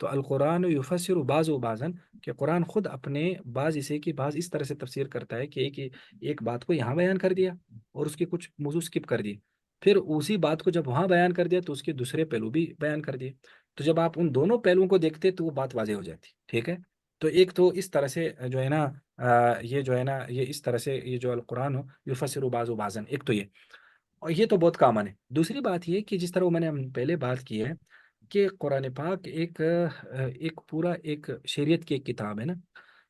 تو القرآن یفسر بعض و بعضاً کہ قرآن خود اپنے بعض حصے کی بعض اس طرح سے تفسیر کرتا ہے کہ ایک بات کو یہاں بیان کر دیا اور اس کے کچھ موضوع سکپ کر دیے، پھر اسی بات کو جب وہاں بیان کر دیا تو اس کے دوسرے پہلو بھی بیان کر دیے. تو جب آپ ان دونوں پہلوؤں کو دیکھتے تو وہ بات واضح ہو جاتی. ٹھیک ہے. تو ایک تو اس طرح سے جو ہے نا یہ جو ہے نا یہ اس طرح سے یہ جو القرآن ہو یفسر بعض و بعضاً، ایک تو یہ، اور یہ تو بہت کامن ہے. دوسری بات یہ کہ جس طرح میں نے پہلے بات کی ہے کہ قرآن پاک ایک پورا ایک شریعت کی ایک کتاب ہے نا.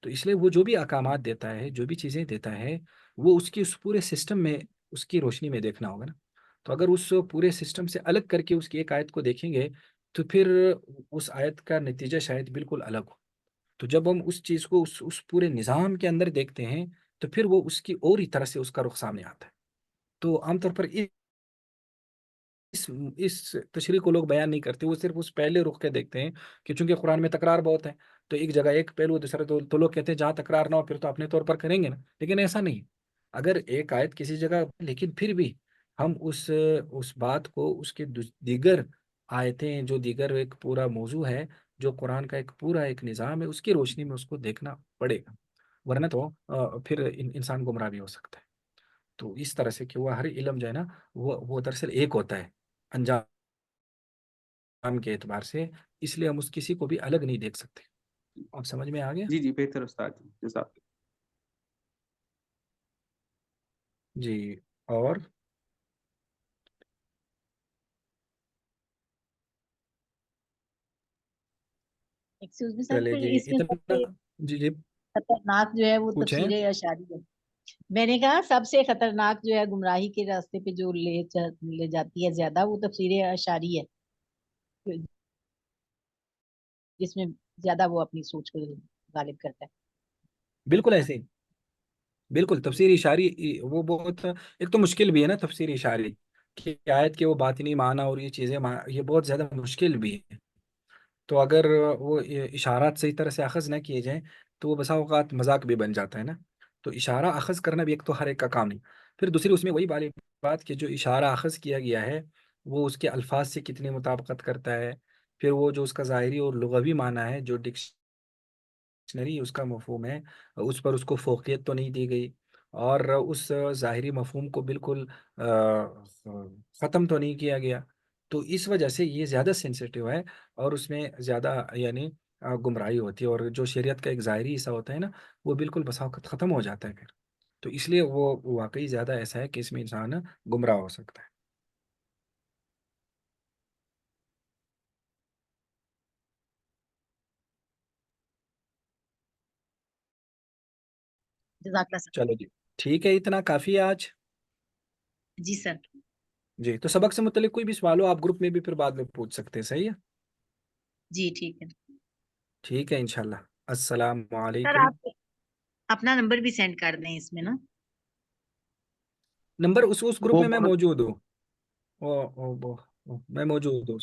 تو اس لیے وہ جو بھی احکامات دیتا ہے، جو بھی چیزیں دیتا ہے، وہ اس کی اس پورے سسٹم میں اس کی روشنی میں دیکھنا ہوگا نا. تو اگر اس پورے سسٹم سے الگ کر کے اس کی ایک آیت کو دیکھیں گے تو پھر اس آیت کا نتیجہ شاید بالکل الگ ہو. تو جب ہم اس چیز کو اس پورے نظام کے اندر دیکھتے ہیں تو پھر وہ اس کی اور ہی طرح سے اس کا رخ سامنے آتا ہے. تو عام طور پر اس تشریح کو لوگ بیان نہیں کرتے، وہ صرف اس پہلے رخ کے دیکھتے ہیں کہ چونکہ قرآن میں تکرار بہت ہے تو ایک جگہ ایک پہلو دوسرا تو لوگ کہتے ہیں جہاں تکرار نہ ہو پھر تو اپنے طور پر کریں گے نا. لیکن ایسا نہیں. اگر ایک آیت کسی جگہ لیکن پھر بھی ہم اس بات کو اس کے دیگر آیتیں جو دیگر ایک پورا موضوع ہے جو قرآن کا ایک پورا ایک نظام ہے اس کی روشنی میں اس کو دیکھنا پڑے گا، ورنہ تو پھر انسان گمراہ بھی ہو سکتا ہے. تو اس طرح سے کہ وہ ہر علم جو ہے نا وہ دراصل ایک ہوتا ہے انجام کے اعتبار سے، اس لیے ہم اس کسی کو بھی الگ نہیں دیکھ سکتے. آپ سمجھ میں آ گیا؟ جی بہتر استاد جی جزاک اللہ. جی. اور ایکسکیوز می سر، چلے پھر جی اس میں سب اتنا. سے جی خطرناک جو ہے وہ پوچھیں. تفسیر اشاری ہے. میں نے کہا سب سے خطرناک جو ہے گمراہی کے راستے پہ جو لے جاتی ہے زیادہ وہ تفسیر اشاری ہے، جس میں زیادہ وہ اپنی سوچ کو غالب کرتا ہے. بالکل ایسے ہی. بالکل تفسیر اشاری وہ بہت ایک تو مشکل بھی ہے نا تفسیر اشاری کہ آیت کے وہ باطنی معنی اور یہ چیزیں یہ بہت زیادہ مشکل بھی ہے. تو اگر وہ اشارات صحیح طرح سے اخذ نہ کیے جائیں تو وہ بسا اوقات مذاق بھی بن جاتا ہے نا. تو اشارہ اخذ کرنا بھی ایک تو ہر ایک کا کام نہیں. پھر دوسری اس میں وہی والی بات کہ جو اشارہ اخذ کیا گیا ہے وہ اس کے الفاظ سے کتنی مطابقت کرتا ہے. پھر وہ جو اس کا ظاہری اور لغوی معنی ہے جو ڈکشنری اس کا مفہوم ہے اس پر اس کو فوقیت تو نہیں دی گئی، اور اس ظاہری مفہوم کو بالکل ختم تو نہیں کیا گیا. تو اس وجہ سے یہ زیادہ سینسیٹیو ہے اور اس میں زیادہ یعنی گمراہی ہوتی ہے، اور جو شریعت کا ایک ظاہری حصہ ہوتا ہے نا وہ بالکل بسا اوقات ختم ہو جاتا ہے پھر. تو اس لیے وہ واقعی زیادہ ایسا ہے کہ اس میں انسان گمراہ ہو سکتا ہے. جزاک اللہ سر. چلو جی ٹھیک ہے، اتنا کافی ہے آج. جی سر. جی تو سبق سے متعلق کوئی بھی سوال ہو آپ گروپ میں بھی پھر بعد میں پوچھ سکتے ہیں. صحیح ہے، جی ٹھیک ہے ٹھیک ہے انشاءاللہ. السلام سر. علیکم. آپ اپنا نمبر بھی سینڈ کر دیں اس میں نا. نمبر اس گروپ وہ میں بات موجود ہوں. میں موجود ہوں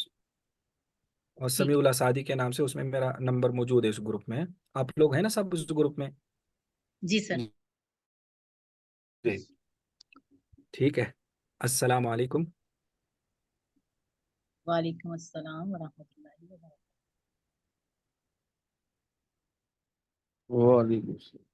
اور سمیع ٹھیک ہے. اللہ سعدی کے نام سے اس میں میرا نمبر موجود ہے اس گروپ میں. آپ لوگ ہیں نا سب اس گروپ میں؟ جی سر. جی ٹھیک ہے. السلام علیکم. وعلیکم السلام ورحمۃ اللہ وبرکاتہ. وعلیکم السلام.